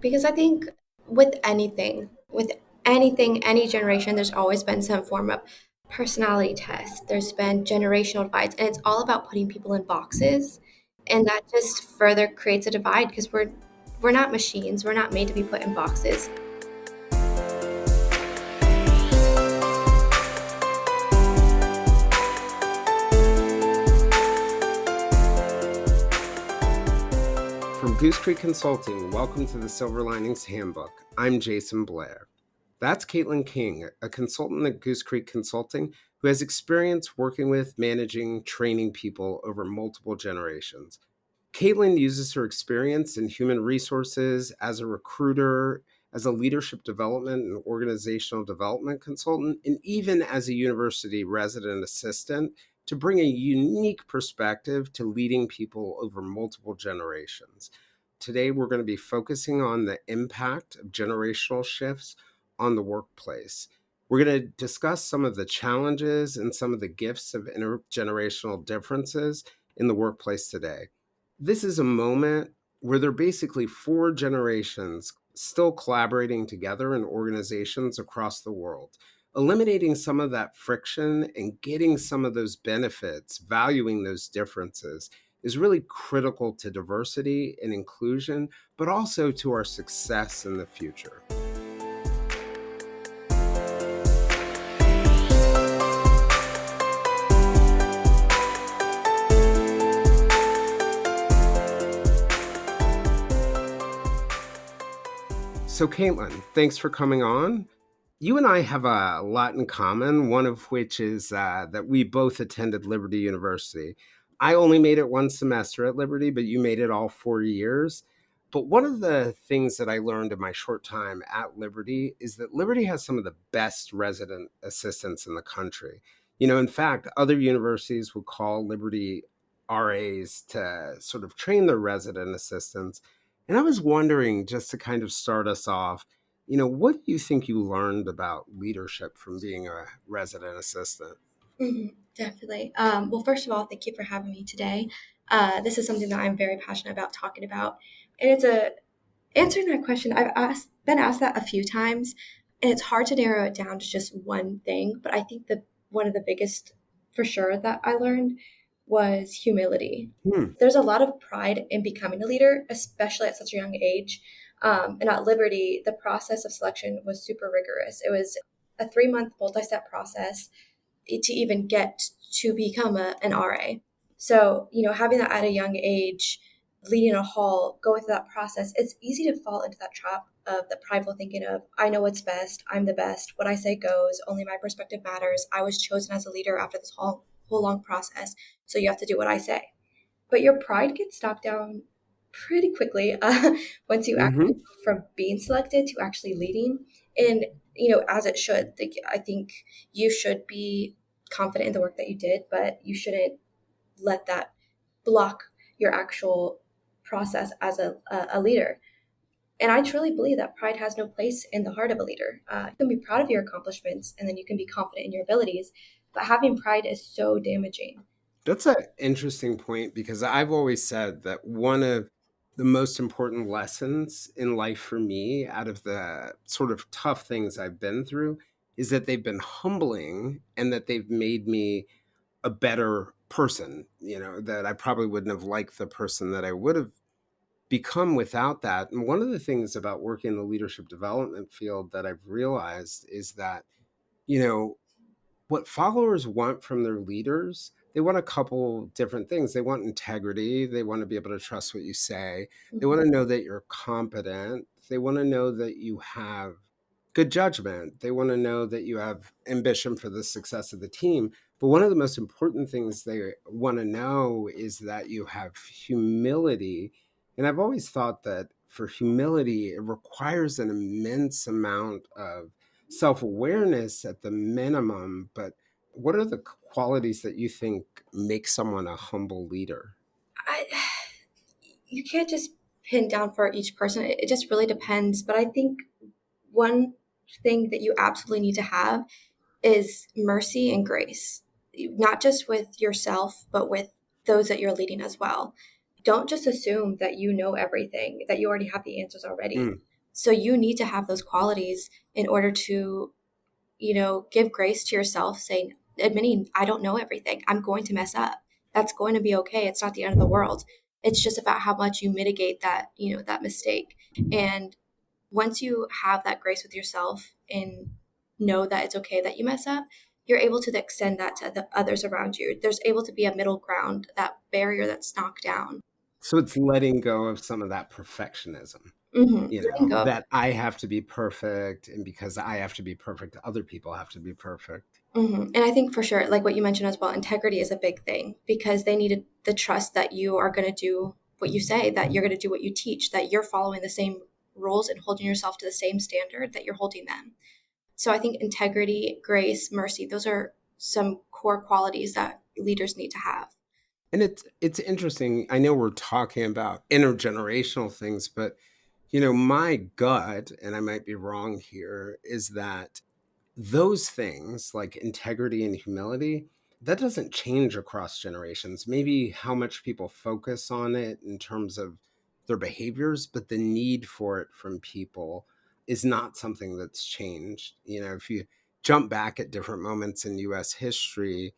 Because I think with anything, any generation, there's always been some form of personality test. There's been generational divides, and it's all about putting people in boxes, and that just further creates a divide because we're not machines. We're not made to be put in boxes. From Goose Creek Consulting, welcome to the Silver Linings Handbook. I'm Jayson Blair. That's Kaitlynn King, a consultant at Goose Creek Consulting who has experience working with, managing, training people over multiple generations. Kaitlynn uses her experience in human resources as a recruiter, as a leadership development and organizational development consultant, and even as a university resident assistant to bring a unique perspective to leading people over multiple generations. Today, we're going to be focusing on the impact of generational shifts on the workplace. We're going to discuss some of the challenges and some of the gifts of intergenerational differences in the workplace today. This is a moment where there are basically four generations still collaborating together in organizations across the world, eliminating some of that friction and getting some of those benefits, valuing those differences is really critical to diversity and inclusion, but also to our success in the future. So, Kaitlynn, thanks for coming on. You and I have a lot in common, one of which is that we both attended Liberty University. I only made it one semester at Liberty, but you made it all 4 years. But one of the things that I learned in my short time at Liberty is that Liberty has some of the best resident assistants in the country. In fact, other universities would call Liberty RAs to sort of train their resident assistants. And I was wondering, just to kind of start us off, what do you think you learned about leadership from being a resident assistant? Definitely. Well, first of all, thank you for having me today. This is something that I'm very passionate about talking about, and it's a answering that question. Been asked that a few times, and it's hard to narrow it down to just one thing. But I think that one of the biggest, for sure, that I learned was humility. Hmm. There's a lot of pride in becoming a leader, especially at such a young age. And at Liberty, the process of selection was super rigorous. It was a 3-month multi-step process to even get to become an RA. So, having that at a young age, leading a hall, going through that process, it's easy to fall into that trap of the prideful thinking of, I know what's best, I'm the best, what I say goes, only my perspective matters. I was chosen as a leader after this whole long process, so you have to do what I say. But your pride gets knocked down pretty quickly once you actually Mm-hmm. go from being selected to actually leading. And, as it should. Like, I think you should be confident in the work that you did, but you shouldn't let that block your actual process as a leader. And I truly believe that pride has no place in the heart of a leader. You can be proud of your accomplishments and then you can be confident in your abilities, but having pride is so damaging. That's an interesting point because I've always said that one of the most important lessons in life for me, out of the sort of tough things I've been through, is that they've been humbling and that they've made me a better person, that I probably wouldn't have liked the person that I would have become without that. And one of the things about working in the leadership development field that I've realized is that, you know, what followers want from their leaders, they want a couple different things. They want integrity. They want to be able to trust what you say. They want Mhm. to know that you're competent. They want to know that you have good judgment. They want to know that you have ambition for the success of the team. But one of the most important things they want to know is that you have humility. And I've always thought that for humility, it requires an immense amount of self awareness at the minimum. But what are the qualities that you think make someone a humble leader? I, you can't just pin down for each person. It just really depends. But I think one thing that you absolutely need to have is mercy and grace, not just with yourself, but with those that you're leading as well. Don't just assume that you know everything, that you already have the answers already. So you need to have those qualities in order to, give grace to yourself, saying, admitting, I don't know everything. I'm going to mess up. That's going to be okay. It's not the end of the world. It's just about how much you mitigate that, that mistake. And once you have that grace with yourself and know that it's okay that you mess up, you're able to extend that to the others around you. There's able to be a middle ground, that barrier that's knocked down. So it's letting go of some of that perfectionism, Letting go of that I have to be perfect. And because I have to be perfect, other people have to be perfect. And I think for sure, like what you mentioned as well, integrity is a big thing because they needed the trust that you are going to do what you say, that you're going to do what you teach, that you're following the same rules and holding yourself to the same standard that you're holding them. So I think integrity, grace, mercy, those are some core qualities that leaders need to have. And it's interesting. I know we're talking about intergenerational things, but my gut, and I might be wrong here, is that those things like integrity and humility, that doesn't change across generations. Maybe how much people focus on it in terms of their behaviors, but the need for it from people is not something that's changed. If you jump back at different moments in US history,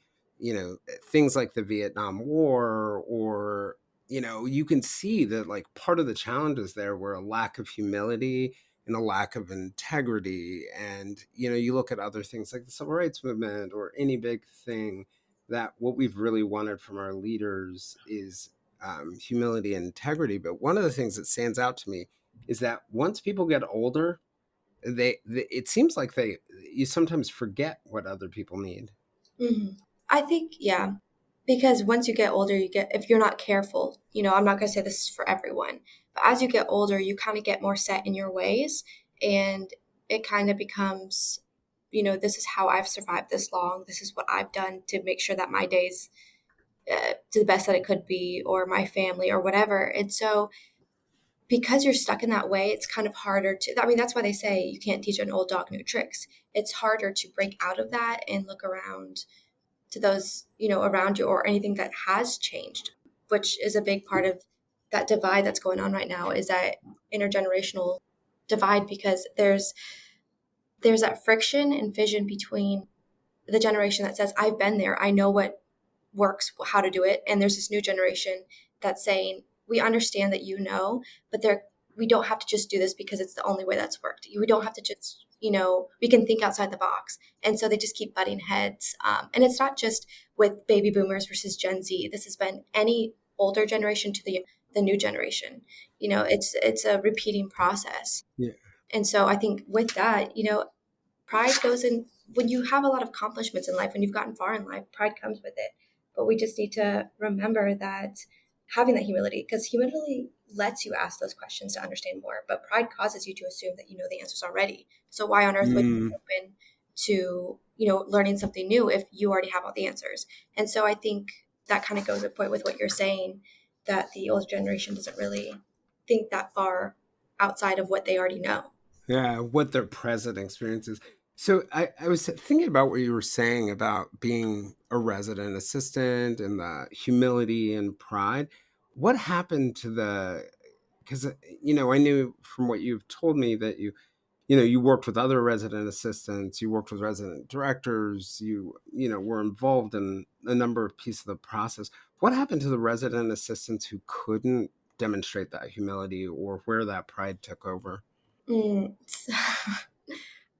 things like the Vietnam War, or you can see that like part of the challenges there were a lack of humility and a lack of integrity. And you look at other things like the civil rights movement or any big thing, that what we've really wanted from our leaders is humility and integrity. But one of the things that stands out to me is that once people get older, they it seems like they you sometimes forget what other people need. hmm I think, yeah, because once you get older, if you're not careful, I'm not going to say this is for everyone, but as you get older, you kind of get more set in your ways, and it kind of becomes, this is how I've survived this long. This is what I've done to make sure that my days to the best that it could be, or my family, or whatever. And so, because you're stuck in that way, it's kind of harder to, I mean, that's why they say you can't teach an old dog new tricks. It's harder to break out of that and look around to those, around you, or anything that has changed, which is a big part of that divide that's going on right now, is that intergenerational divide, because there's that friction and fission between the generation that says, I've been there, I know what works, how to do it. And there's this new generation that's saying, we understand that, but we don't have to just do this because it's the only way that's worked. We don't have to just, we can think outside the box. And so they just keep butting heads. And it's not just with baby boomers versus Gen Z. This has been any older generation to the new generation. It's a repeating process. Yeah. And so I think with that, pride goes in when you have a lot of accomplishments in life, when you've gotten far in life, pride comes with it. But we just need to remember that having that humility, because humility lets you ask those questions to understand more, but pride causes you to assume that you know the answers already. So why on earth would you be Mm. open to, learning something new if you already have all the answers? And so I think that kind of goes to point with what you're saying, that the older generation doesn't really think that far outside of what they already know. Yeah, what their present experience is. So I was thinking about what you were saying about being a resident assistant and the humility and pride. What happened to because I knew from what you've told me that you worked with other resident assistants, you worked with resident directors, you were involved in a number of pieces of the process. What happened to the resident assistants who couldn't demonstrate that humility, or where that pride took over? Mm.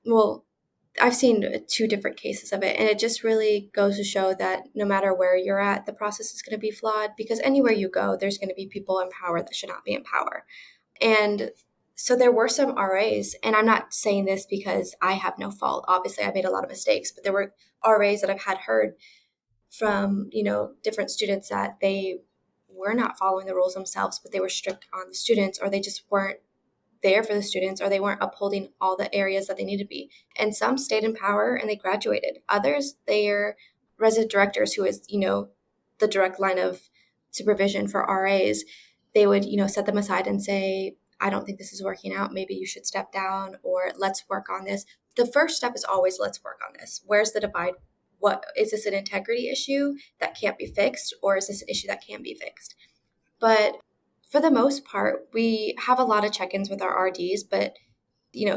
Well, I've seen two different cases of it, and it just really goes to show that no matter where you're at, the process is going to be flawed, because anywhere you go, there's going to be people in power that should not be in power. And so there were some RAs, and I'm not saying this because I have no fault. Obviously, I made a lot of mistakes, but there were RAs that I've had heard from, different students that they were not following the rules themselves, but they were strict on the students, or they just weren't there for the students, or they weren't upholding all the areas that they need to be. And some stayed in power and they graduated. Others, they're resident directors, who is, the direct line of supervision for RAs. They would, set them aside and say, I don't think this is working out. Maybe you should step down, or let's work on this. The first step is always, let's work on this. Where's the divide? What is this, an integrity issue that can't be fixed, or is this an issue that can be fixed? But For the most part, we have a lot of check-ins with our RDs, but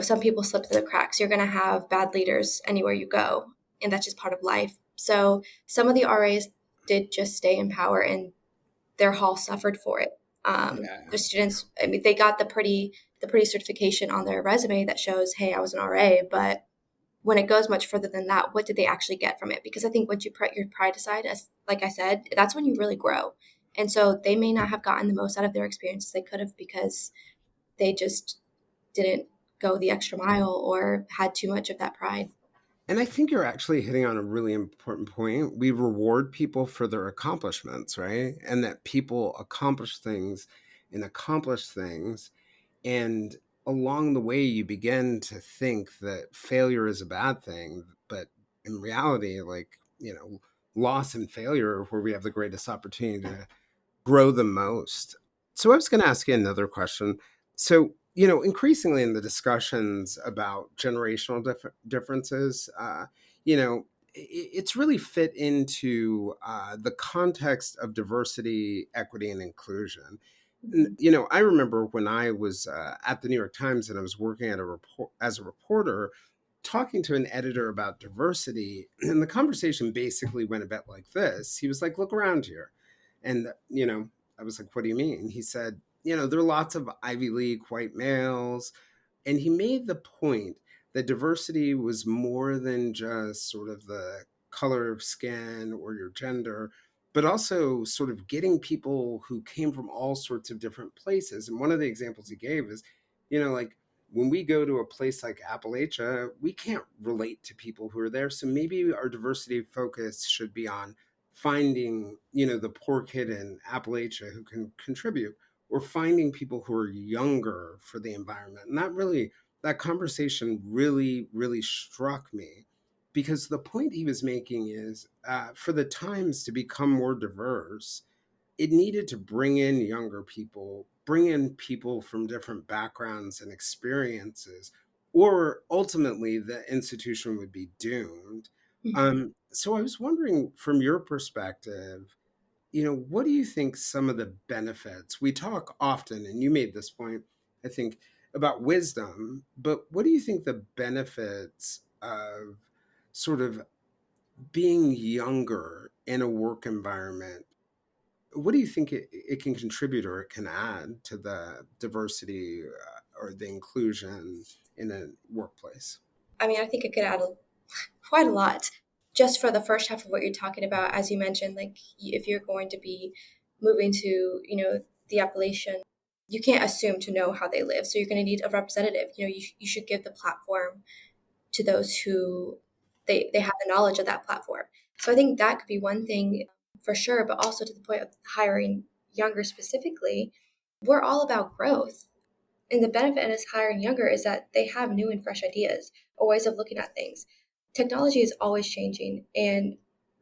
some people slip through the cracks. You're going to have bad leaders anywhere you go, and that's just part of life. So some of the RAs did just stay in power, and their hall suffered for it. Yeah. The students, I mean, they got the pretty certification on their resume that shows, hey, I was an RA, but when it goes much further than that, what did they actually get from it? Because I think once you put your pride aside, as like I said, that's when you really grow. And so they may not have gotten the most out of their experiences they could have because they just didn't go the extra mile or had too much of that pride. And I think you're actually hitting on a really important point. We reward people for their accomplishments, right? And that people accomplish things. And along the way, you begin to think that failure is a bad thing. But in reality, loss and failure are where we have the greatest opportunity to grow the most. So I was going to ask you another question. So, increasingly in the discussions about generational differences, it's really fit into the context of diversity, equity, and inclusion. Mhm. I remember when I was at the New York Times and I was working at as a reporter, talking to an editor about diversity, and the conversation basically went a bit like this. He was like, "Look around here," and I was like, "What do you mean?" He said, "There are lots of Ivy League white males," and he made the point that diversity was more than just sort of the color of skin or your gender, but also sort of getting people who came from all sorts of different places. And one of the examples he gave is, like when we go to a place like Appalachia, we can't relate to people who are there. So maybe our diversity focus should be on finding, the poor kid in Appalachia who can contribute, or finding people who are younger for the environment. And that conversation really, really struck me, because the point he was making is for the Times to become more diverse, it needed to bring in younger people, bring in people from different backgrounds and experiences, or ultimately the institution would be doomed. Mhm. So I was wondering, from your perspective, what do you think some of the benefits? We talk often, and you made this point, I think, about wisdom, but what do you think the benefits of sort of being younger in a work environment, what do you think it can contribute or it can add to the diversity or the inclusion in a workplace? I mean, I think it could add quite a lot just for the first half of what you're talking about. As you mentioned, like if you're going to be moving to, the Appalachian, you can't assume to know how they live. So you're going to need a representative. You should give the platform to those who they have the knowledge of that platform. So I think that could be one thing for sure, but also to the point of hiring younger specifically, we're all about growth. And the benefit is hiring younger is that they have new and fresh ideas or ways of looking at things. Technology is always changing. And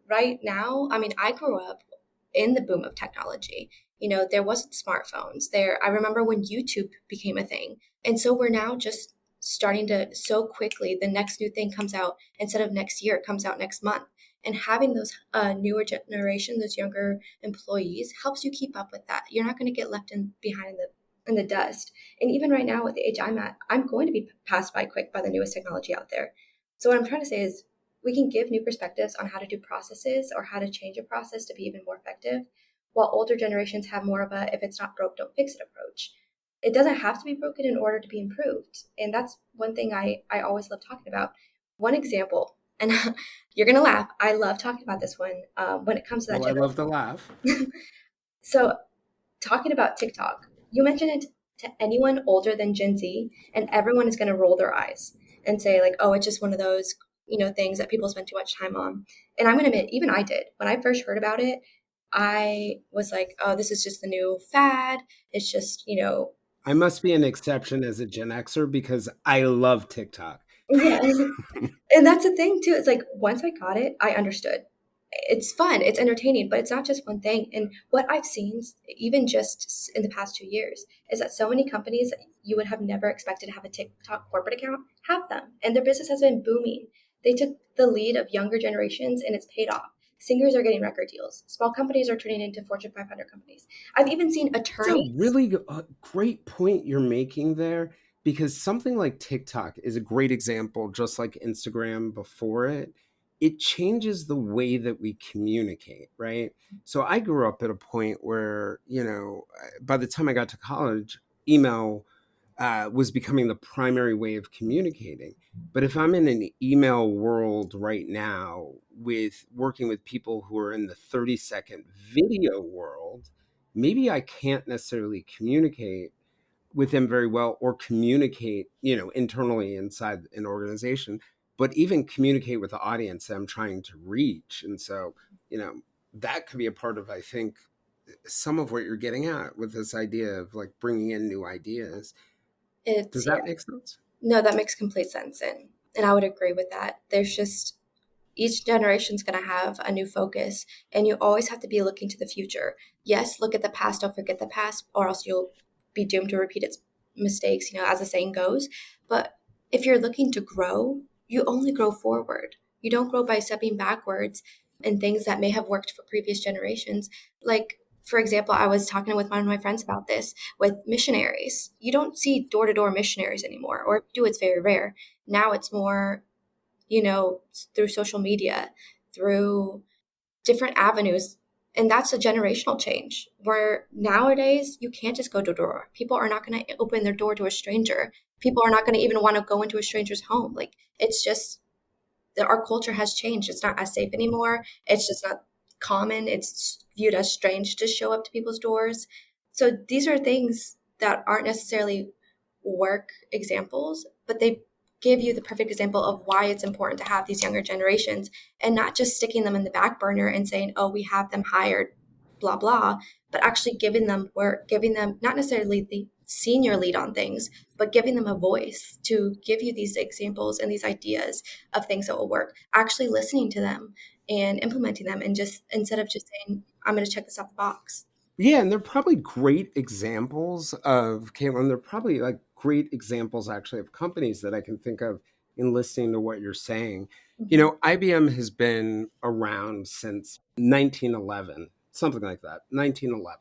right now, I mean, I grew up in the boom of technology. There wasn't smartphones. I remember when YouTube became a thing. And so we're now just starting to so quickly the next new thing comes out instead of next year, it comes out next month. And having those newer generation, those younger employees helps you keep up with that. You're not going to get left behind in the dust. And even right now, at the age I'm at, I'm going to be passed by quick by the newest technology out there. So what I'm trying to say is we can give new perspectives on how to do processes or how to change a process to be even more effective, while older generations have more of a if it's not broke, don't fix it approach. It doesn't have to be broken in order to be improved. And that's one thing I always love talking about. One example, and you're going to laugh. I love talking about this one when it comes to that Well, I love to laugh. generation. So talking about TikTok, you mention it to anyone older than Gen Z, and everyone is going to roll their eyes and say, like, oh, it's just one of those, things that people spend too much time on. And I'm going to admit, even I did. When I first heard about it, I was like, oh, this is just the new fad. It's just, I must be an exception as a Gen Xer because I love TikTok. yeah. And that's the thing, too. It's like once I got it, I understood. It's fun, it's entertaining, but it's not just one thing. And what I've seen, even just in the past 2 years, is that so many companies that you would have never expected to have a TikTok corporate account have them, and their business has been booming. They took the lead of younger generations, and it's paid off. Singers are getting record deals. Small companies are turning into Fortune 500 companies. I've even seen It's a attorneys. really great point you're making there, because something like TikTok is a great example, just like Instagram before it. It changes the way that we communicate, right? So I grew up at a point where, by the time I got to college, email was becoming the primary way of communicating. But if I'm in an email world right now with working with people who are in the 30-second video world, maybe I can't necessarily communicate with them very well, or communicate, internally inside an organization, but even communicate with the audience that I'm trying to reach. And so, you know, that could be a part of, I think, some of what you're getting at with this idea of like bringing in new ideas. Does It's, that yeah, make sense? no, that makes complete sense. And I would agree with that. There's just, each generation's going to have a new focus, and you always have to be looking to the future. Yes, look at the past, don't forget the past, or else you'll be doomed to repeat its mistakes, as the saying goes. But if you're looking to grow, you only grow forward. You don't grow by stepping backwards and things that may have worked for previous generations. Like, for example, I was talking with one of my friends about this with missionaries. You don't see door to door missionaries anymore, or if you do, it's very rare. Now it's more, through social media, through different avenues. And that's a generational change where nowadays you can't just go door to door. People are not going to open their door to a stranger. People are not going to even want to go into a stranger's home. Like, it's just that our culture has changed. It's not as safe anymore. It's just not common. It's viewed as strange to show up to people's doors. So these are things that aren't necessarily work examples, but they give you the perfect example of why it's important to have these younger generations, and not just sticking them in the back burner and saying, oh, we have them hired, blah, blah, but actually giving them work, giving them not necessarily the senior lead on things, but giving them a voice to give you these examples and these ideas of things that will work, actually listening to them and implementing them, and just instead of just saying, I'm going to check this off the box. Yeah, and they're probably great examples of, Caitlin, they're probably like great examples actually of companies that I can think of in listening to what you're saying. Mm-hmm. IBM has been around since 1911, something like that, 1911.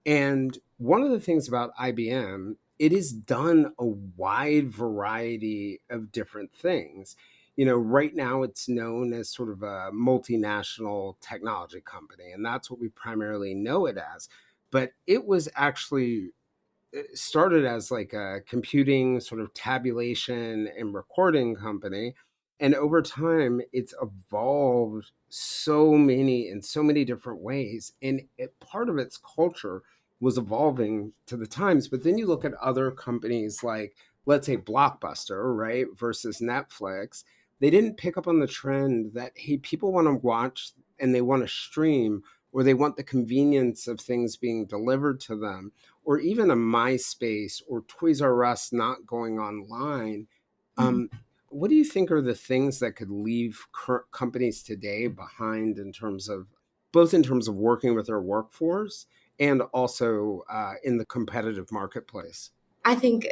And one of the things about IBM, it has done a wide variety of different things. Right now it's known as sort of a multinational technology company, and that's what we primarily know it as. But it was actually, it started as like a computing sort of tabulation and recording company, and over time it's evolved so many in so many different ways, and part of its culture was evolving to the times. But then you look at other companies like, let's say, Blockbuster, right, versus Netflix. They didn't pick up on the trend that, hey, people want to watch and they want to stream, or they want the convenience of things being delivered to them, or even a MySpace or Toys R Us not going online. Mm-hmm. Um, what do you think are the things that could leave current companies today behind, in terms of both in terms of working with their workforce and also in the competitive marketplace? I think,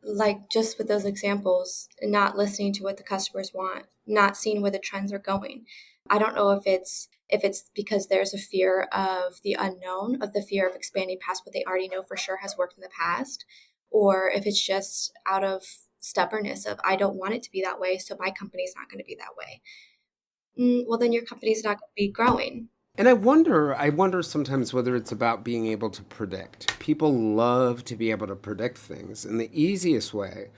like, just with those examples, not listening to what the customers want, not seeing where the trends are going. I don't know if it's because there's a fear of the unknown, of the fear of expanding past what they already know for sure has worked in the past, or if it's just out of stubbornness of, I don't want it to be that way, so my company's not going to be that way. Well, then your company's not going to be growing. And I wonder sometimes whether it's about being able to predict. People love to be able to predict things, and the easiest way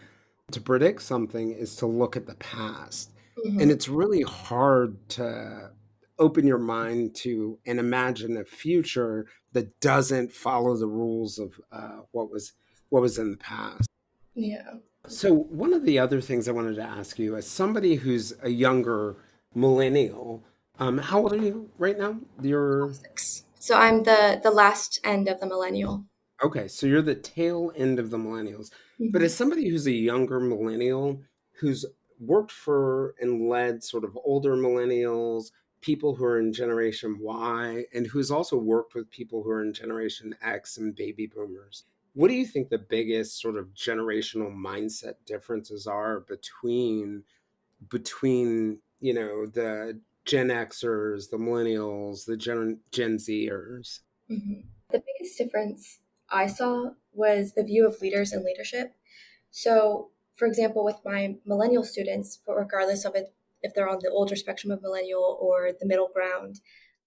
to predict something is to look at the past. And Hmm. it's really hard to open your mind to and imagine a future that doesn't follow the rules of what was in the past. Yeah. So one of the other things I wanted to ask you, as somebody who's a younger millennial, how old are you right now? You're 6. So I'm the last end of the millennial. Okay, so you're the tail end of the millennials. But Hmm. as somebody who's a younger millennial who's worked for and led sort of older millennials, people who are in Generation Y, and who's also worked with people who are in Generation X and baby boomers, what do you think the biggest sort of generational mindset differences are between the Gen Xers, the millennials, the Gen Zers? The biggest difference I saw was the view of leaders and leadership. So, for example, with my millennial students, but regardless of it, if they're on the older spectrum of millennial or the middle ground,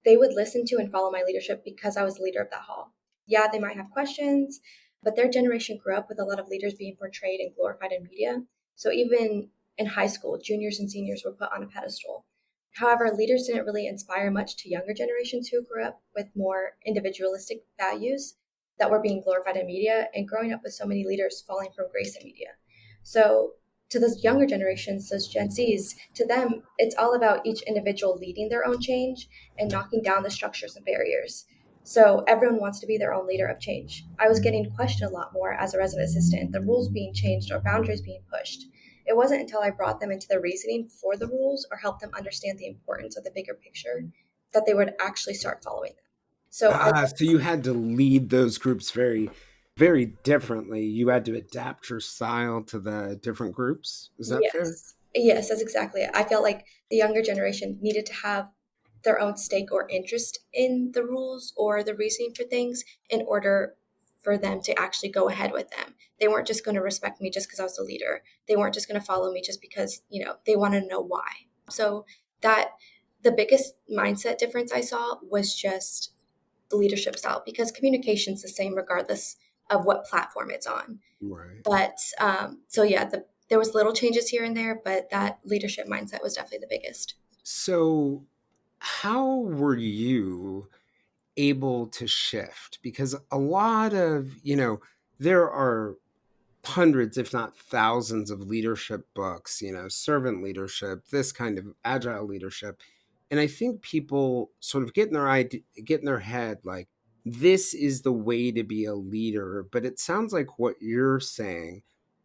they would listen to and follow my leadership because I was the leader of that hall. Yeah, they might have questions, but their generation grew up with a lot of leaders being portrayed and glorified in media. So even in high school, juniors and seniors were put on a pedestal. However, leaders didn't really inspire much to younger generations who grew up with more individualistic values that were being glorified in media and growing up with so many leaders falling from grace in media. So to those younger generations, those Gen Zs, to them, it's all about each individual leading their own change and knocking down the structures and barriers. So everyone wants to be their own leader of change. I was getting questioned a lot more as a resident assistant, the rules being changed or boundaries being pushed. It wasn't until I brought them into the reasoning for the rules or helped them understand the importance of the bigger picture that they would actually start following them. So I Ah, so you had to lead those groups very, very differently. You had to adapt your style to the different groups. Is that fair? Yes. Yes, that's exactly it. I felt like the younger generation needed to have their own stake or interest in the rules or the reasoning for things in order for them to actually go ahead with them. They weren't just going to respect me just because I was the leader. They weren't just going to follow me just because, they wanted to know why. So that the biggest mindset difference I saw was just the leadership style because communication's the same regardless of what platform it's on. Right. But so yeah, there was little changes here and there, but that leadership mindset was definitely the biggest. So, how were you able to shift? Because a lot of, there are hundreds, if not thousands, of leadership books, servant leadership, this kind of agile leadership. And I think people sort of get in their head like, this is the way to be a leader. But it sounds like what you're saying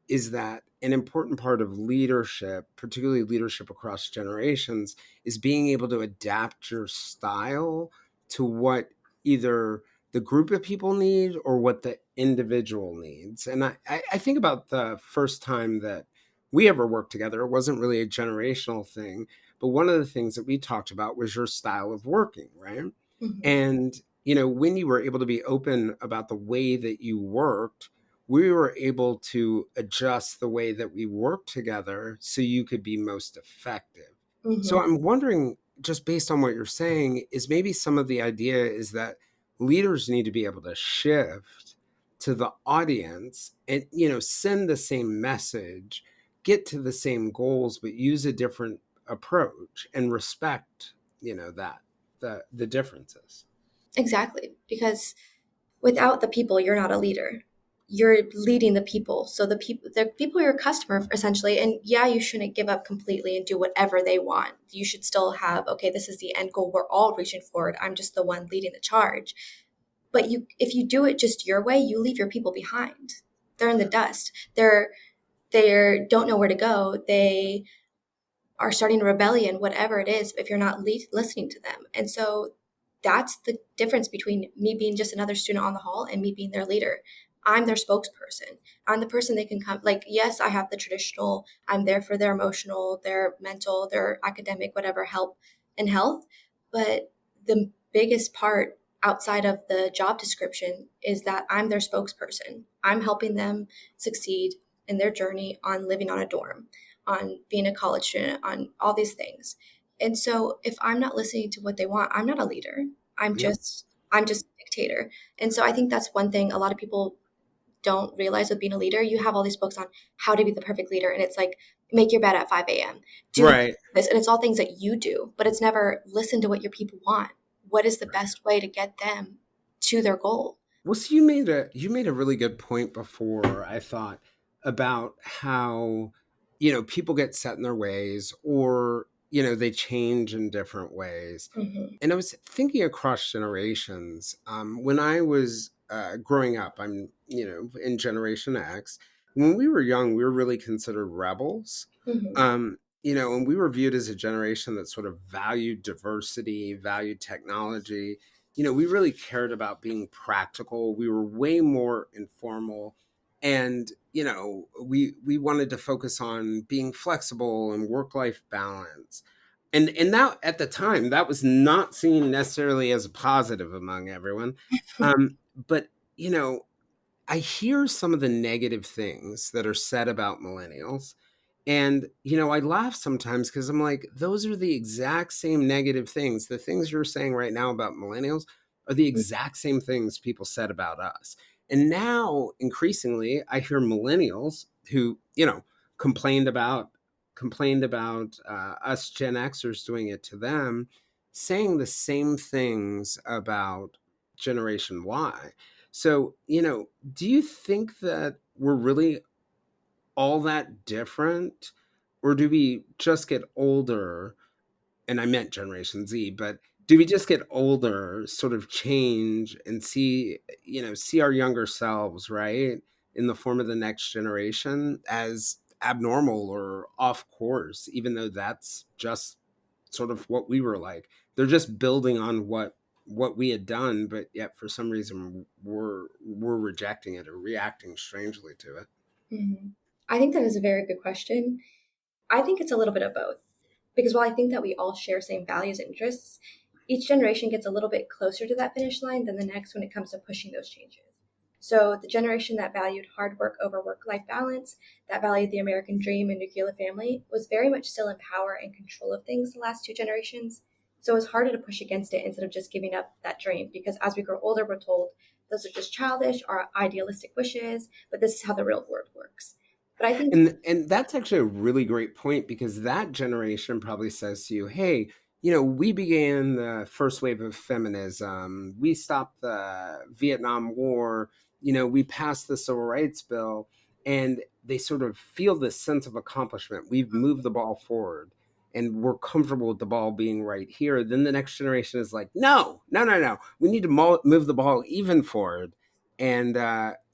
is that an important part of leadership, particularly leadership across generations, is being able to adapt your style to what either the group of people need or what the individual needs. And I think about the first time that we ever worked together. It wasn't really a generational thing, but one of the things that we talked about was your style of working, right? Hmm. And, when you were able to be open about the way that you worked, we were able to adjust the way that we worked together so you could be most effective. So Hmm. I'm wondering, just based on what you're saying, is maybe some of the idea is that leaders need to be able to shift to the audience and, send the same message, get to the same goals, but use a different approach and respect, that the differences. Exactly, because without the people, you're not a leader. You're leading the people. So the people are your customer essentially. And yeah, you shouldn't give up completely and do whatever they want. You should still have, okay, this is the end goal. We're all reaching forward. I'm just the one leading the charge. But if you do it just your way, you leave your people behind. They're in the dust. They don't know where to go. They are starting a rebellion, whatever it is, if you're not listening to them. And so that's the difference between me being just another student on the hall and me being their leader. I'm their spokesperson. I'm the person they can come. Like, yes, I have the traditional, I'm there for their emotional, their mental, their academic, whatever help and health. But the biggest part outside of the job description is that I'm their spokesperson. I'm helping them succeed in their journey on living on a dorm, on being a college student, on all these things. And so if I'm not listening to what they want, I'm not a leader. I'm Yeah. just I'm just a dictator. And so I think that's one thing a lot of people don't realize with being a leader. You have all these books on how to be the perfect leader, and it's like make your bed at 5 a.m. Do Right. this, and it's all things that you do, but it's never listen to what your people want. What is the best way to get them to their goal? Well, so you made a really good point before, I thought, about how, people get set in their ways or, they change in different ways. Hmm. And I was thinking across generations. When I was growing up, I'm, in Generation X. When we were young, we were really considered rebels. Hmm. And we were viewed as a generation that sort of valued diversity, valued technology. We really cared about being practical. We were way more informal. And, we wanted to focus on being flexible and work life balance. And now at the time that was not seen necessarily as a positive among everyone. But you know, I hear some of the negative things that are said about millennials. And, I laugh sometimes because I'm like, those are the exact same negative things. The things you're saying right now about millennials are the exact same things people said about us. And now, increasingly, I hear millennials who, complained about us Gen Xers doing it to them, saying the same things about Generation Y. So, do you think that we're really all that different? Or do we just get older? And I meant Generation Z, but do we just get older, sort of change and see our younger selves, right? In the form of the next generation as abnormal or off course, even though that's just sort of what we were like. They're just building on what we had done, but yet for some reason we're rejecting it or reacting strangely to it. Mm-hmm. I think that is a very good question. I think it's a little bit of both. Because while I think that we all share same values and interests, each generation gets a little bit closer to that finish line than the next when it comes to pushing those changes. So the generation that valued hard work over work-life balance, that valued the American dream and nuclear family, was very much still in power and control of things the last two generations. So it's harder to push against it instead of just giving up that dream. Because as we grow older, we're told those are just childish or idealistic wishes, but this is how the real world works. But I think, And that's actually a really great point because that generation probably says to you, "Hey, we began the first wave of feminism. We stopped the Vietnam War. We passed the Civil Rights Bill." And they sort of feel this sense of accomplishment. We've moved the ball forward and we're comfortable with the ball being right here. Then the next generation is like, "No, no, no, no. We need to move the ball even forward." And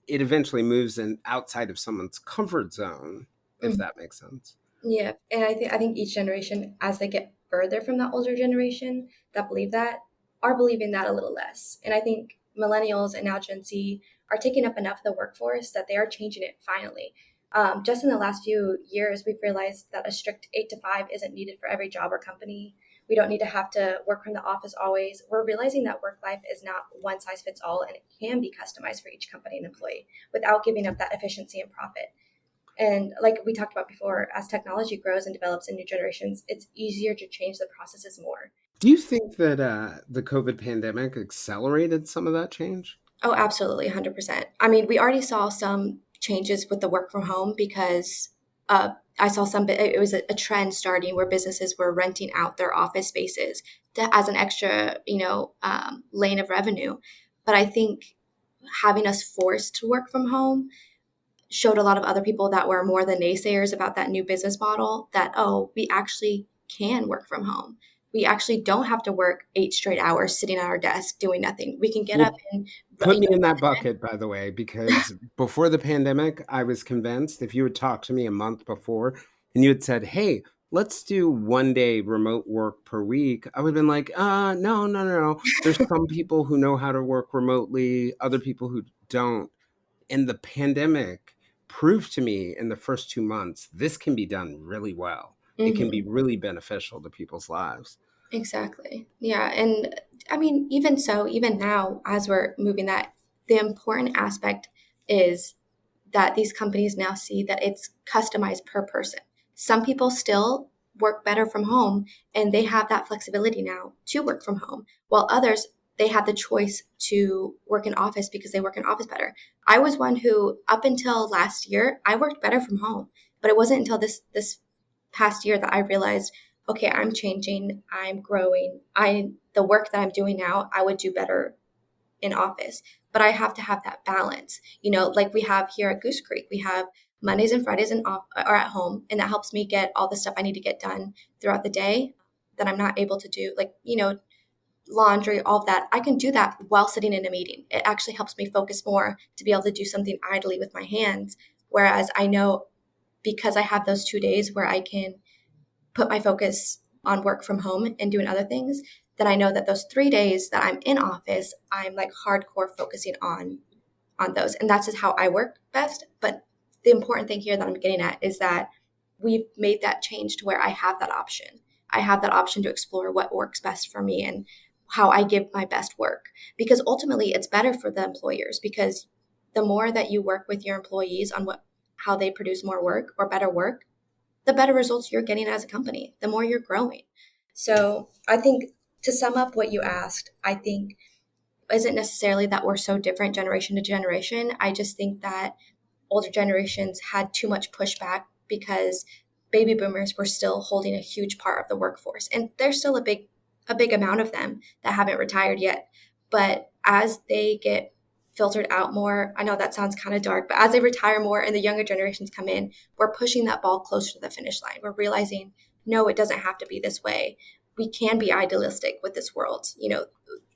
it eventually moves in outside of someone's comfort zone, if mhm. that makes sense. Yeah, and I think each generation, as they get further from that older generation that believe that, are believing that a little less. And I think millennials and now Gen Z are taking up enough of the workforce that they are changing it finally. Just in the last few years, we've realized that a strict 8 to 5 isn't needed for every job or company. We don't need to have to work from the office always. We're realizing that work life is not one size fits all and it can be customized for each company and employee without giving up that efficiency and profit. And like we talked about before, as technology grows and develops in new generations, it's easier to change the processes more. Do you think that the COVID pandemic accelerated some of that change? Oh, absolutely, 100%. I mean, we already saw some changes with the work from home because I saw some, it was a trend starting where businesses were renting out their office spaces as an extra, lane of revenue. But I think having us forced to work from home showed a lot of other people that were more the naysayers about that new business model that, oh, we actually can work from home. We actually don't have to work 8 straight hours sitting at our desk doing nothing. We can get up Well, and, put me in that bucket, by the way, because before the pandemic, I was convinced if you had talked to me a month before and you had said, "Hey, let's do 1 day remote work per week," I would have been like, no, no, no, no. There's some people who know how to work remotely, other people who don't. And the pandemic proved to me in the first 2 months this can be done really well. It can be Mhm. really beneficial to people's lives. Exactly. Yeah. And I mean, even so, even now, as we're moving that, the important aspect is that these companies now see that it's customized per person. Some people still work better from home and they have that flexibility now to work from home, while others, they have the choice to work in office because they work in office better. I was one who, up until last year, I worked better from home, but it wasn't until this past year that I realized, okay, I'm changing, I'm growing. The work that I'm doing now, I would do better in office, but I have to have that balance. Like we have here at Goose Creek, we have Mondays and Fridays and off or at home, and that helps me get all the stuff I need to get done throughout the day that I'm not able to do, like laundry, all of that. I can do that while sitting in a meeting. It actually helps me focus more to be able to do something idly with my hands. Whereas I know because I have those 2 days where I can put my focus on work from home and doing other things, then I know that those 3 days that I'm in office, I'm like hardcore focusing on those. And that's just how I work best. But the important thing here that I'm getting at is that we've made that change to where I have that option. I have that option to explore what works best for me and how I give my best work. Because ultimately, it's better for the employers, because the more that you work with your employees on how they produce more work or better work, the better results you're getting as a company, the more you're growing. So I think, to sum up what you asked, I think isn't necessarily that we're so different generation to generation. I just think that older generations had too much pushback because baby boomers were still holding a huge part of the workforce. And there's still a big amount of them that haven't retired yet. But as they get filtered out more, I know that sounds kind of dark, but as they retire more and the younger generations come in, we're pushing that ball closer to the finish line. We're realizing, no, it doesn't have to be this way. We can be idealistic with this world. The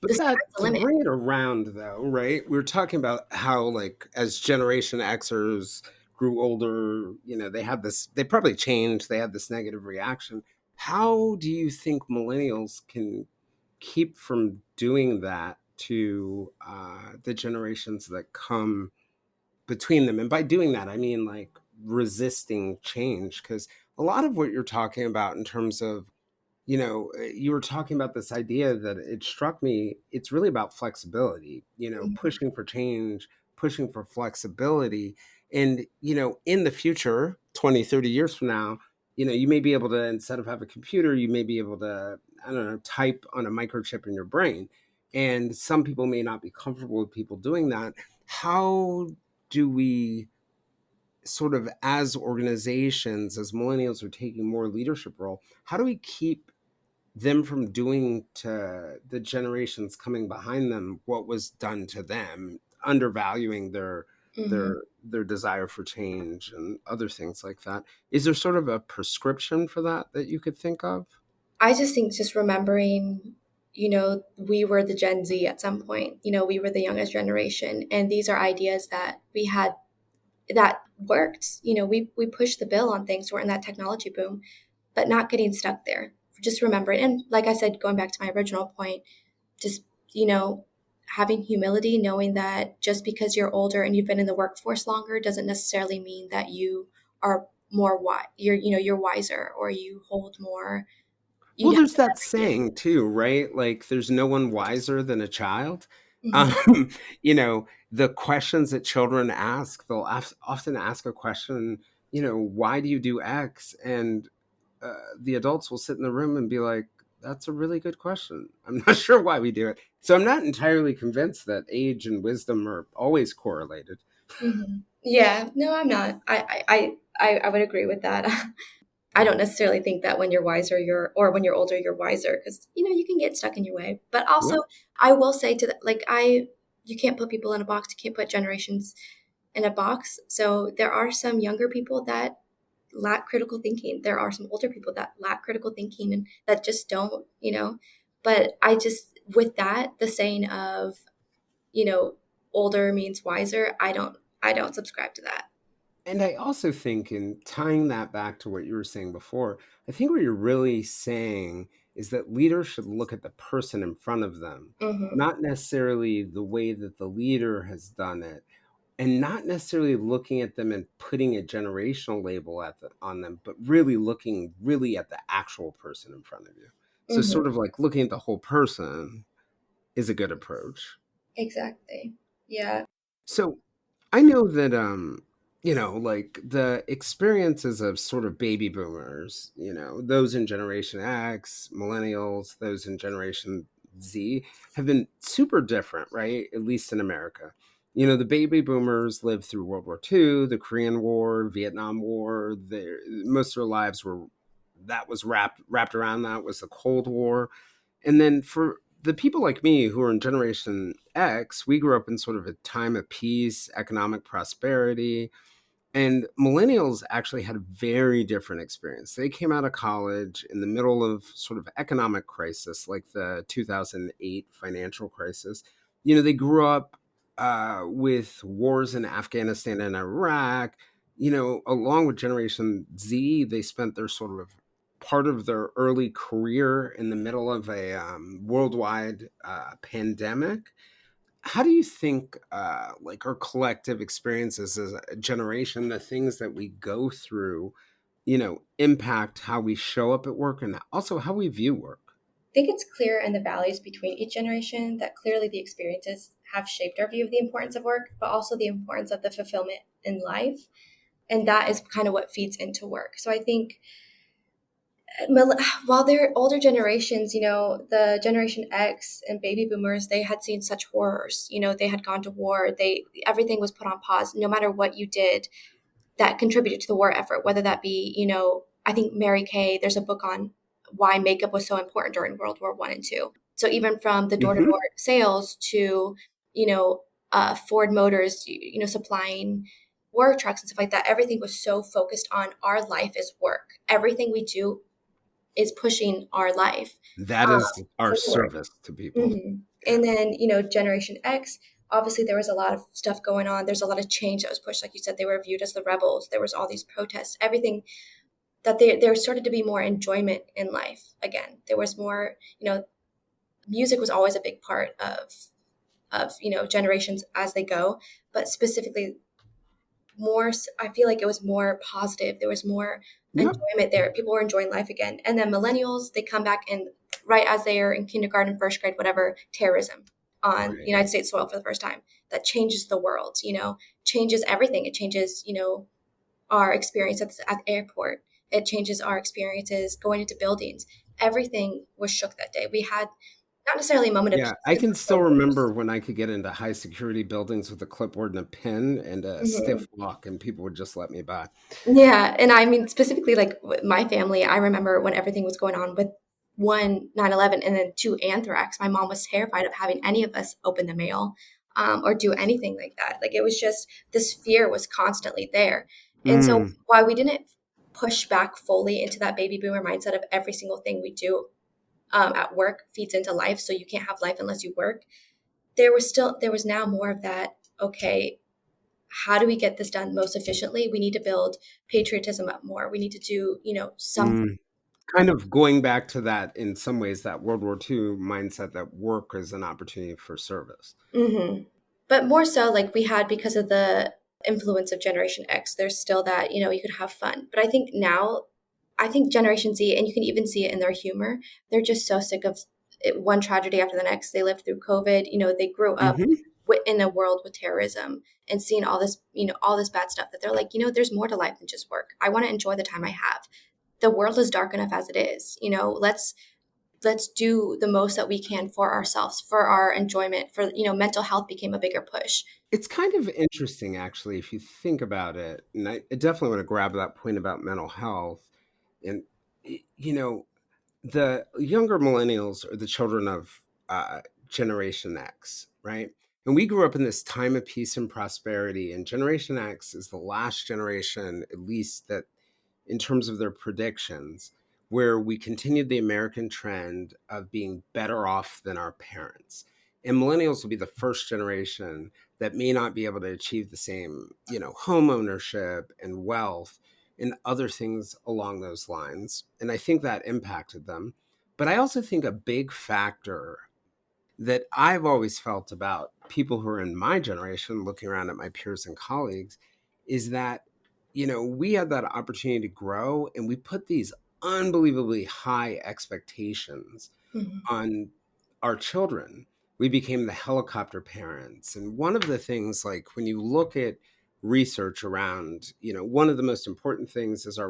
But sky's that, the to limit. bring it around though, right? We are talking about how, like, as Generation Xers grew older, they had this, they probably changed, they had this negative reaction. How do you think millennials can keep from doing that to the generations that come between them? And by doing that, I mean like resisting change. Because a lot of what you're talking about in terms of, you were talking about this idea that it struck me. It's really about flexibility, Mhm, pushing for change, pushing for flexibility. And, in the future, 20, 30 years from now, you may be able to, instead of have a computer, you may be able to, I don't know, type on a microchip in your brain. And some people may not be comfortable with people doing that. How do we sort of, as organizations, as millennials are taking more leadership role, how do we keep them from doing to the generations coming behind them what was done to them, undervaluing mhm. their desire for change and other things like that? Is there sort of a prescription for that you could think of? I just think just remembering, we were the Gen Z at some point, we were the youngest generation. And these are ideas that we had that worked. We pushed the bill on things. We're in that technology boom, but not getting stuck there. Just remembering. And like I said, going back to my original point, just, you know, having humility, knowing that just because you're older and you've been in the workforce longer doesn't necessarily mean that you are more wise. You're wiser, or you hold more. Well, You have there's different that ideas. saying too, right? Like, there's no one wiser than a child. Mhm. Um, the questions that children ask, they'll often ask a question, why do you do X? And the adults will sit in the room and be like, that's a really good question. I'm not sure why we do it. So I'm not entirely convinced that age and wisdom are always correlated. Mhm. Yeah, no, I'm not. I would agree with that. I don't necessarily think that when you're wiser, or when you're older, you're wiser, because you can get stuck in your way. But also, Yep. I will say to that, like, you can't put people in a box. You can't put generations in a box. So there are some younger people that lack critical thinking. There are some older people that lack critical thinking and that just don't. But I just, with that, the saying of, you know, older means wiser. I don't subscribe to that. And I also think, in tying that back to what you were saying before, I think what you're really saying is that leaders should look at the person in front of them, Hmm. not necessarily the way that the leader has done it, and not necessarily looking at them and putting a generational label on them, but really looking really at the actual person in front of you. So Hmm. sort of like looking at the whole person is a good approach. Exactly. Yeah. So I know that like the experiences of sort of baby boomers, those in Generation X, millennials, those in Generation Z have been super different, right? At least in America. The baby boomers lived through World War II, the Korean War, Vietnam War. Most of their lives were, that was wrapped around that was the Cold War. And then for the people like me who are in Generation X, we grew up in sort of a time of peace, economic prosperity. And millennials actually had a very different experience. They came out of college in the middle of sort of economic crisis, like the 2008 financial crisis. They grew up with wars in Afghanistan and Iraq. Along with Generation Z, they spent their sort of part of their early career in the middle of a worldwide pandemic. How do you think, like, our collective experiences as a generation, the things that we go through, impact how we show up at work and also how we view work? think it's clear in the values between each generation that clearly the experiences have shaped our view of the importance of work, but also the importance of the fulfillment in life. And that is kind of what feeds into work. So I think while they're older generations, the Generation X and baby boomers, they had seen such horrors. They had gone to war. Everything was put on pause. No matter what you did, that contributed to the war effort, whether that be, I think Mary Kay, there's a book on why makeup was so important during World War One and Two. So even from the door to door Hmm. sales to, you know, Ford Motors, supplying war trucks and stuff like that, everything was so focused on our life is work. Everything we do is pushing our life That is our forward. service to people. hmm Yeah. And then, Generation X, obviously there was a lot of stuff going on. There's a lot of change that was pushed. Like you said, they were viewed as the rebels. There was all these protests, everything that there started to be more enjoyment in life again. There was more, music was always a big part of, generations as they go, but specifically more, I feel like it was more positive. There was more Yep. enjoyment there. People were enjoying life again. And then millennials, they come back and right as they are in kindergarten, first grade, whatever, terrorism on Right. United States soil for the first time. That changes the world, changes everything. It changes, our experience at the airport. It changes our experiences going into buildings. Everything was shook that day. We had not necessarily a moment of Yeah, I peace, can but still remember when I could get into high security buildings with a clipboard and a pen and a Mhm. stiff walk, and people would just let me by. Yeah, and I mean specifically like with my family, I remember when everything was going on with one 9/11 and then two anthrax. My mom was terrified of having any of us open the mail or do anything like that. Like it was just this fear was constantly there, and so Mm, while we didn't push back fully into that baby boomer mindset of every single thing we do at work feeds into life, so you can't have life unless you work. There was now more of that. Okay, how do we get this done most efficiently? We need to build patriotism up more. We need to do, some. mm. Kind of going back to that in some ways, that World War II mindset that work is an opportunity for service. hmm But more so, like we had because of the influence of Generation X, there's still that, you could have fun. But I think now, I think Generation Z, and you can even see it in their humor, they're just so sick of one tragedy after the next. They lived through COVID, they grew up Hmm. in a world with terrorism and seeing all this, all this bad stuff that they're like, there's more to life than just work. I want to enjoy the time I have. The world is dark enough as it is. Let's do the most that we can for ourselves, for our enjoyment, for mental health became a bigger push. It's kind of interesting, actually, if you think about it. And I definitely want to grab that point about mental health. And, you know, the younger millennials are the children of Generation X, right? And we grew up in this time of peace and prosperity. And Generation X is the last generation, at least that in terms of their predictions, where we continued the American trend of being better off than our parents. And millennials will be the first generation that may not be able to achieve the same, home ownership and wealth and other things along those lines. And I think that impacted them. But I also think a big factor that I've always felt about people who are in my generation, looking around at my peers and colleagues, is that, we had that opportunity to grow and we put these unbelievably high expectations Mhm. on our children. We became the helicopter parents. And one of the things, like when you look at research around, one of the most important things is our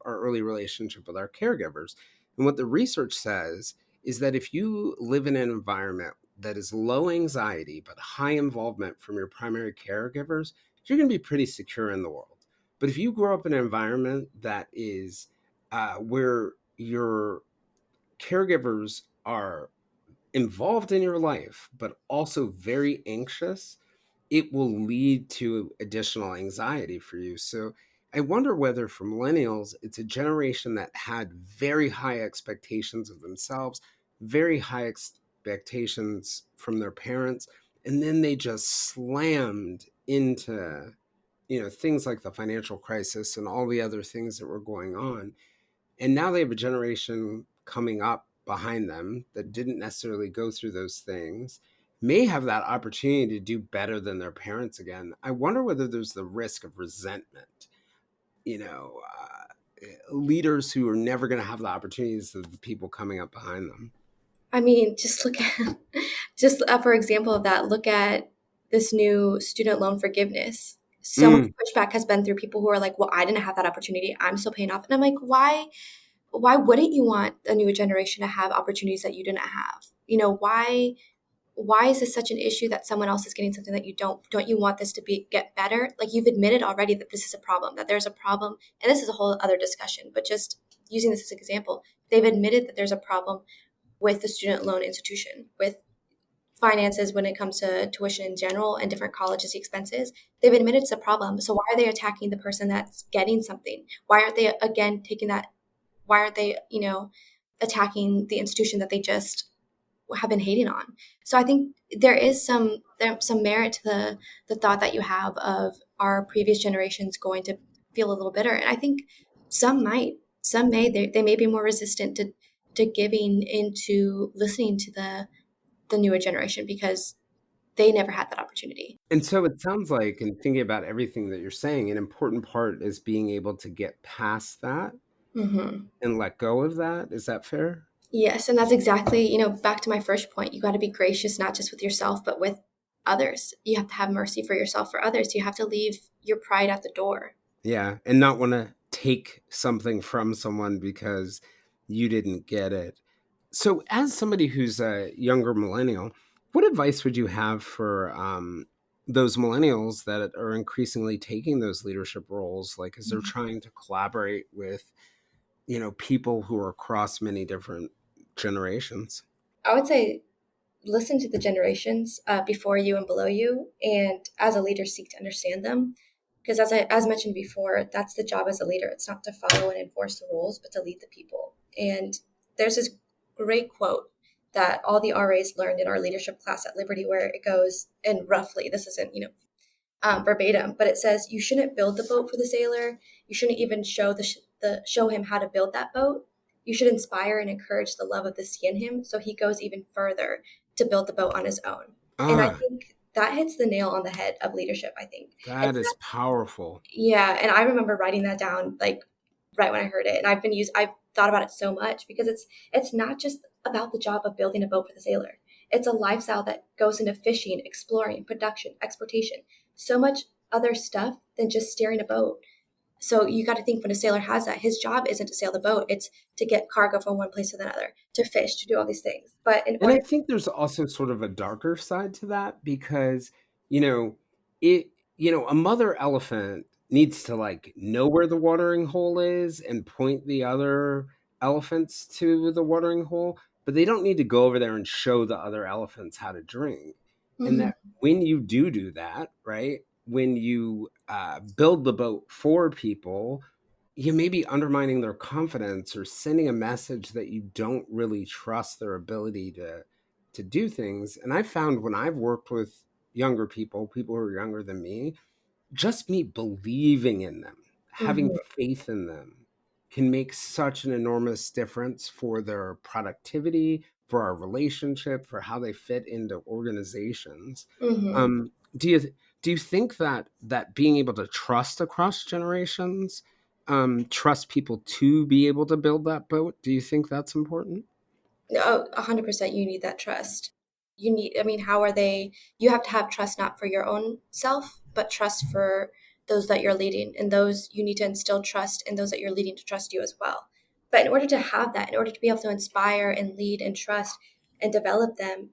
early relationship with our caregivers. And what the research says is that if you live in an environment that is low anxiety but high involvement from your primary caregivers, you're going to be pretty secure in the world. But if you grow up in an environment that is where your caregivers are involved in your life, but also very anxious, it will lead to additional anxiety for you. So I wonder whether for millennials, it's a generation that had very high expectations of themselves, very high expectations from their parents, and then they just slammed into, things like the financial crisis and all the other things that were going on. And now they have a generation coming up behind them that didn't necessarily go through those things, may have that opportunity to do better than their parents again. I wonder whether there's the risk of resentment, you know leaders who are never going to have the opportunities of the people coming up behind them. I mean, just look at, just for example of that, look at this new student loan forgiveness. So much Mm. pushback has been through people who are like, well, I didn't have that opportunity. I'm still paying off. And I'm like, why wouldn't you want a new generation to have opportunities that you didn't have? Why is this such an issue that someone else is getting something that you don't you want this to get better? Like, you've admitted already that this is a problem, that there's a problem, and this is a whole other discussion, but just using this as an example, they've admitted that there's a problem with the student loan institution, with finances when it comes to tuition in general and different colleges expenses. They've admitted it's a problem. So why are they attacking the person that's getting something? Why aren't they again taking that? Why aren't they, attacking the institution that they just have been hating on? So I think there's some merit to the thought that you have of our previous generations going to feel a little bitter. And I think some may, they may be more resistant to giving into listening to the newer generation because they never had that opportunity. And so it sounds like, in thinking about everything that you're saying, an important part is being able to get past that Hmm. and let go of that. Is that fair? Yes, and that's exactly, back to my first point. You got to be gracious, not just with yourself, but with others. You have to have mercy for yourself, for others. You have to leave your pride at the door. Yeah. And not want to take something from someone because you didn't get it. So, as somebody who's a younger millennial, what advice would you have for those millennials that are increasingly taking those leadership roles, like as they're trying to collaborate with, people who are across many different generations? I would say listen to the generations before you and below you, and as a leader, seek to understand them. Because as mentioned before, that's the job as a leader. It's not to follow and enforce the rules, but to lead the people. And there's this great quote that all the RAs learned in our leadership class at Liberty, where it goes, and roughly, this isn't verbatim, but it says you shouldn't build the boat for the sailor. You shouldn't even show him how to build that boat. You should inspire and encourage the love of the sea in him, so he goes even further to build the boat on his own. And I Ah, think that hits the nail on the head of leadership. I think that it's is powerful. yeah, and I remember writing that down like right when I heard it, and I've thought about it so much because it's not just about the job of building a boat for the sailor. It's a lifestyle that goes into fishing, exploring, production, exportation, so much other stuff than just steering a boat. So you got to think when a sailor has that, his job isn't to sail the boat; it's to get cargo from one place to another, to fish, to do all these things. But in And I order, think there's also sort of a darker side to that because, you know, it, a mother elephant needs to like know where the watering hole is and point the other elephants to the watering hole, but they don't need to go over there and show the other elephants how to drink. And Mhm, that when you do that, right? When you build the boat for people, you may be undermining their confidence or sending a message that you don't really trust their ability to do things. And I found when I've worked with younger people who are younger than me, just me believing in them, having mhm, faith in them can make such an enormous difference for their productivity, for our relationship, for how they fit into organizations. mhm. Do you think that being able to trust across generations, trust people to be able to build that boat, do you think that's important? Oh, 100%, you need that trust. I mean, how are they? You have to have trust not for your own self, but trust for those that you're leading. And those you need to instill trust in those that you're leading to trust you as well. But in order to have that, in order to be able to inspire and lead and trust and develop them,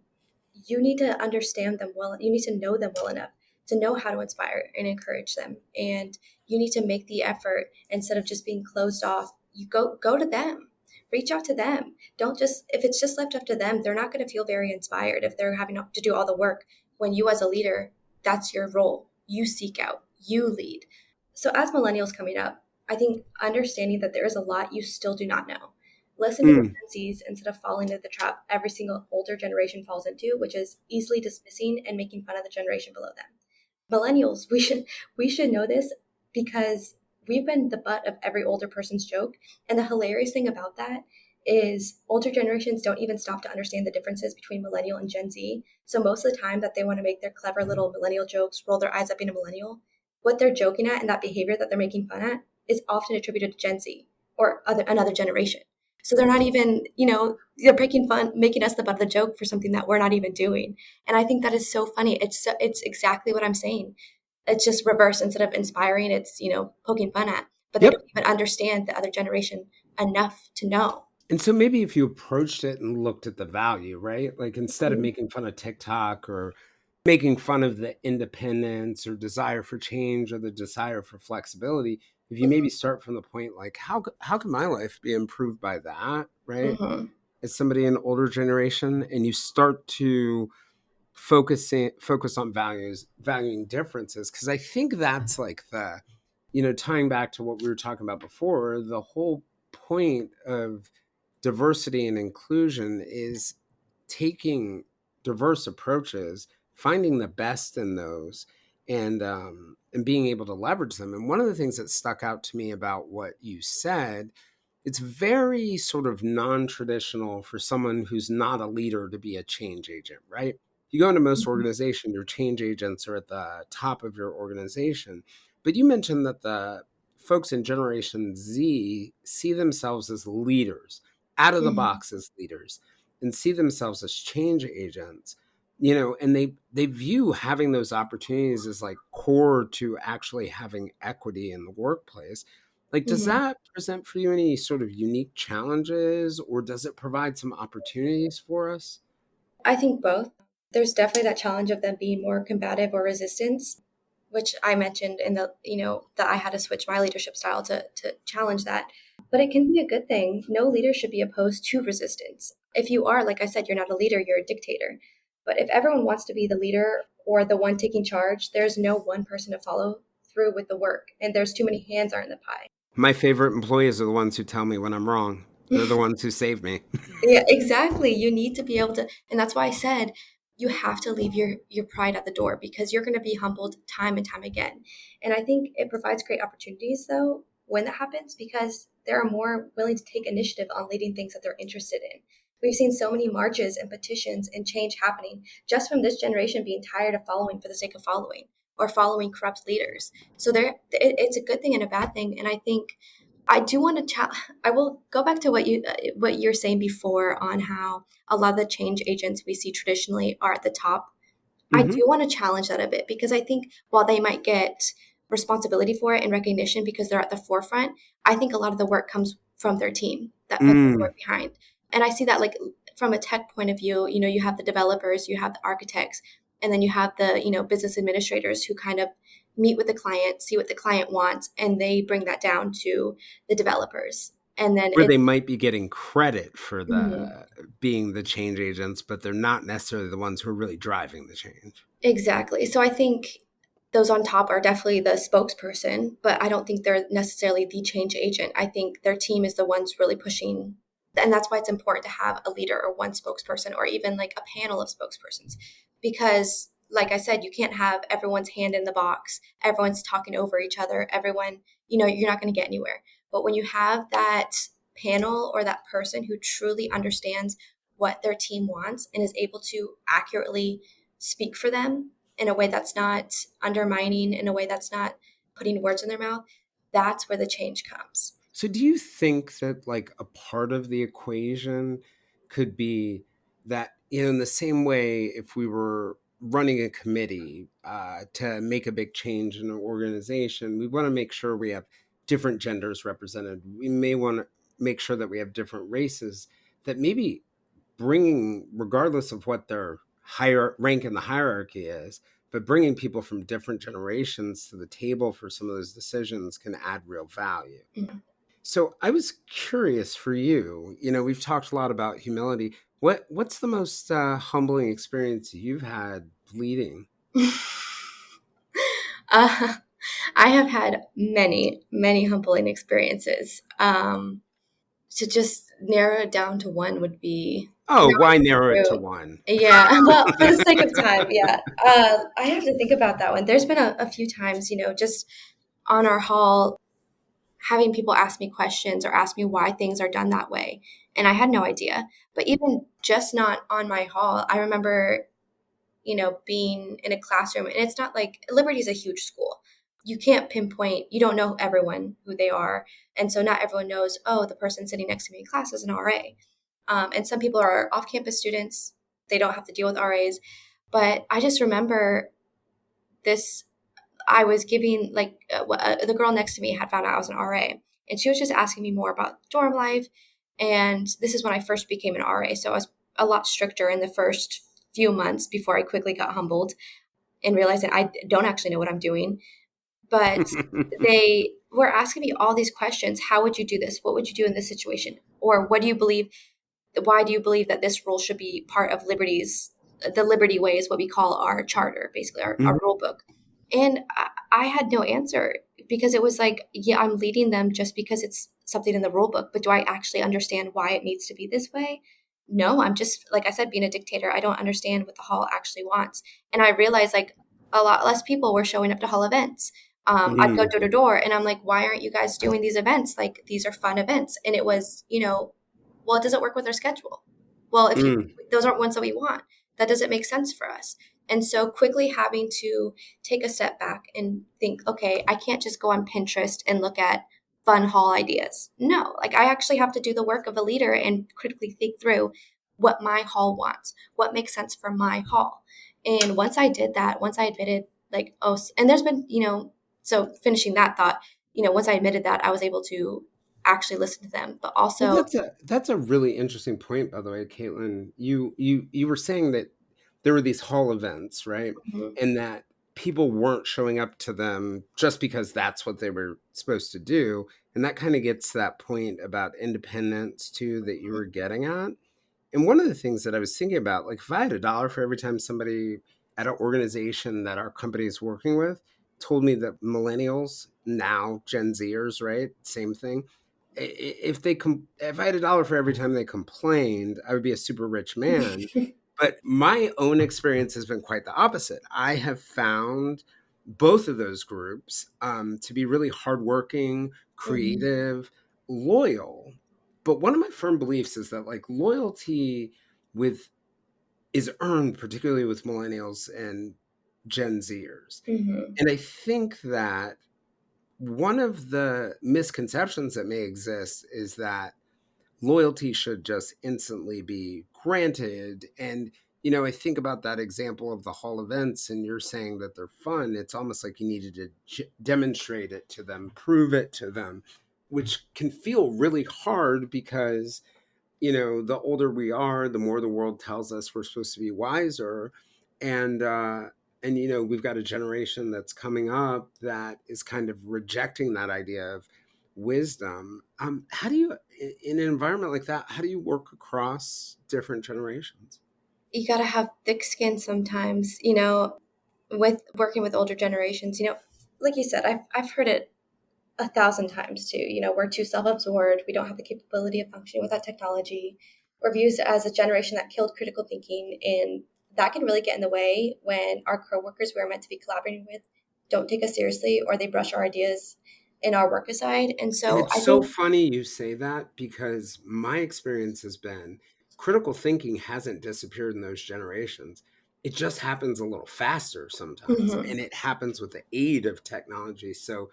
you need to understand them well. You need to know them well enough to know how to inspire and encourage them. And you need to make the effort instead of just being closed off. You go to them, reach out to them. Don't just if it's just left up to them, they're not going to feel very inspired if they're having to do all the work. When you as a leader, that's your role. You seek out, you lead. So as millennials coming up, I think understanding that there is a lot you still do not know. Listen to the Mm. Gen Zs instead of falling into the trap every single older generation falls into, which is easily dismissing and making fun of the generation below them. Millennials, we should know this because we've been the butt of every older person's joke. And the hilarious thing about that is older generations don't even stop to understand the differences between millennial and Gen Z. So most of the time that they want to make their clever little millennial jokes, roll their eyes at being a millennial, what they're joking at and that behavior that they're making fun at is often attributed to Gen Z. or another generation. So they're not even, they're making fun, making us the butt of the joke for something that we're not even doing. And I think that is so funny. It's exactly what I'm saying. It's just reverse. Instead of inspiring, it's, poking fun at, but they don't Yep. even understand the other generation enough to know. And so maybe if you approached it and looked at the value, right? Like instead of Mhm. making fun of TikTok or making fun of the independence or desire for change or the desire for flexibility, if you maybe start from the point like how can my life be improved by that, right? Mhm. As somebody in older generation, and you start to focus on valuing differences, because I think that's like the, tying back to what we were talking about before, the whole point of diversity and inclusion is taking diverse approaches, finding the best in those, and being able to leverage them. And one of the things that stuck out to me about what you said, it's very sort of non-traditional for someone who's not a leader to be a change agent, right? You go into most Mhm. organizations, your change agents are at the top of your organization. But you mentioned that the folks in Generation Z see themselves as leaders, out of the Mhm. box as leaders, and see themselves as change agents. And they view having those opportunities as like core to actually having equity in the workplace. Like, does Mhm. that present for you any sort of unique challenges, or does it provide some opportunities for us? I think both. There's definitely that challenge of them being more combative or resistance, which I mentioned in the, that I had to switch my leadership style to challenge that. But it can be a good thing. No leader should be opposed to resistance. If you are, like I said, you're not a leader, you're a dictator. But if everyone wants to be the leader or the one taking charge, there's no one person to follow through with the work. And there's too many hands are in the My favorite employees are the ones who tell me when I'm wrong. pie. They're the ones who save me. Yeah, exactly. You need to be able to, and that's why I said you have to leave your pride at the door because you're going to be humbled time and time again. And I think it provides great opportunities though when that happens because they're more willing to take initiative on leading things that they're interested in. We've seen so many marches and petitions and change happening just from this generation being tired of following for the sake of following or following corrupt leaders. So it's a good thing and a bad thing. And I think I do want to I will go back to what you're saying before on how a lot of the change agents we see traditionally are at the top. I do Hmm. want to challenge that a bit because I think while they might get responsibility for it and recognition because they're at the forefront, I think a lot of the work comes from their team that puts the Mm. work behind. And I see that like from a tech point of view, you have the developers, you have the architects, and then you have the, business administrators who kind of meet with the client, see what the client wants, and they bring that down to the developers. And then Where it they might be getting credit for mhm. the being the change agents, but they're not necessarily the ones who are really driving the change. Exactly. So I think those on top are definitely the spokesperson, but I don't think they're necessarily the change agent. I think their team is the ones really pushing. And that's why it's important to have a leader or one spokesperson or even like a panel of spokespersons. Because, like I said, you can't have everyone's hand in the box, everyone's talking over each other, everyone, you're not going to get anywhere. But when you have that panel or that person who truly understands what their team wants and is able to accurately speak for them in a way that's not undermining, in a way that's not putting words in their mouth, that's where the change comes. So do you think that like a part of the equation could be that, in the same way, if we were running a committee to make a big change in an organization, we want to make sure we have different genders represented. We may want to make sure that we have different races, that maybe bringing, regardless of what their higher rank in the hierarchy is, but bringing people from different generations to the table for some of those decisions can add real value. Mhm. So I was curious for you. We've talked a lot about humility. What's the most humbling experience you've had leading? uh, I have had many, many humbling experiences. To just narrow it down to one would be Oh, why narrow it to true. one? Yeah, well, for the sake of time, yeah. I have to think about that one. There's been a few times, just on our hall having people ask me questions or ask me why things are done that way. And I had no idea. But even just not on my hall, I remember, being in a classroom and it's not like Liberty is a huge school. you can't pinpoint, you don't know everyone who they are. And so not everyone knows, oh, the person sitting next to me in class is an RA. And some people are off campus students, they don't have to deal with RAs. But I just remember this, I was giving the girl next to me had found out I was an RA, and she was just asking me more about dorm life. And this is when I first became an RA. So I was a lot stricter in the first few months before I quickly got humbled and realized that I don't actually know what I'm doing. But they were asking me all these questions. How would you do this? What would you do in this situation? Or what do you believe? Why do you believe that this rule should be part of the Liberty Way is what we call our charter, basically our rule book. And I had no answer because it was like, yeah, I'm leading them just because it's something in the rule book, but do I actually understand why it needs to be this way? No, I'm just, like I said, being a dictator. I don't understand what the hall actually wants. And I realized like a lot less people were showing up to hall events. I'd go door to door and I'm like, why aren't you guys doing these events? Like, these are fun events. And it was, well, it doesn't work with our schedule. Well, if those aren't ones that we want, that doesn't make sense for us. And so quickly having to take a step back and think, okay, I can't just go on Pinterest and look at fun hall ideas. No, like I actually have to do the work of a leader and critically think through what my hall wants, what makes sense for my hall. And once I did that, once I admitted, like, oh, and there's been, so finishing that thought, once I admitted that, I was able to actually listen to them, but Well, also, that's a really interesting point, by the way, Kaitlyn. You were saying that there were these hall events, right? mhm, And that people weren't showing up to them just because that's what they were supposed to do. And that kind of gets to that point about independence too that you were getting at. And one of the things that I was thinking about, like if I had a dollar for every time somebody at an organization that our company is working with told me that millennials, now Gen Zers, right? Same thing. If I had a dollar for every time they complained, I would be a super rich man. But my own experience has been quite the opposite. I have found both of those groups to be really hardworking, mhm, creative, loyal. But one of my firm beliefs is that like loyalty with is earned, particularly with millennials and Gen Zers. mhm. And I think that one of the misconceptions that may exist is that loyalty should just instantly be granted. And, I think about that example of the hall events, and you're saying that they're fun. It's almost like you needed to demonstrate it to them, prove it to them, which can feel really hard because the older we are, the more the world tells us we're supposed to be wiser. And we've got a generation that's coming up that is kind of rejecting that idea of wisdom. How do you, in an environment like that, how do you work across different generations? You got to have thick skin sometimes, with working with older generations. Like you said, I've heard it a thousand times too. We're too self-absorbed. We don't have the capability of functioning without technology. We're viewed as a generation that killed critical thinking, and that can really get in the way when our coworkers we are meant to be collaborating with don't take us seriously, or they brush our ideas in our work aside. And And so it's I so think, funny you say that because my experience has been critical thinking hasn't disappeared in those generations. It just happens a little faster sometimes, mhm. and it happens with the aid of technology. So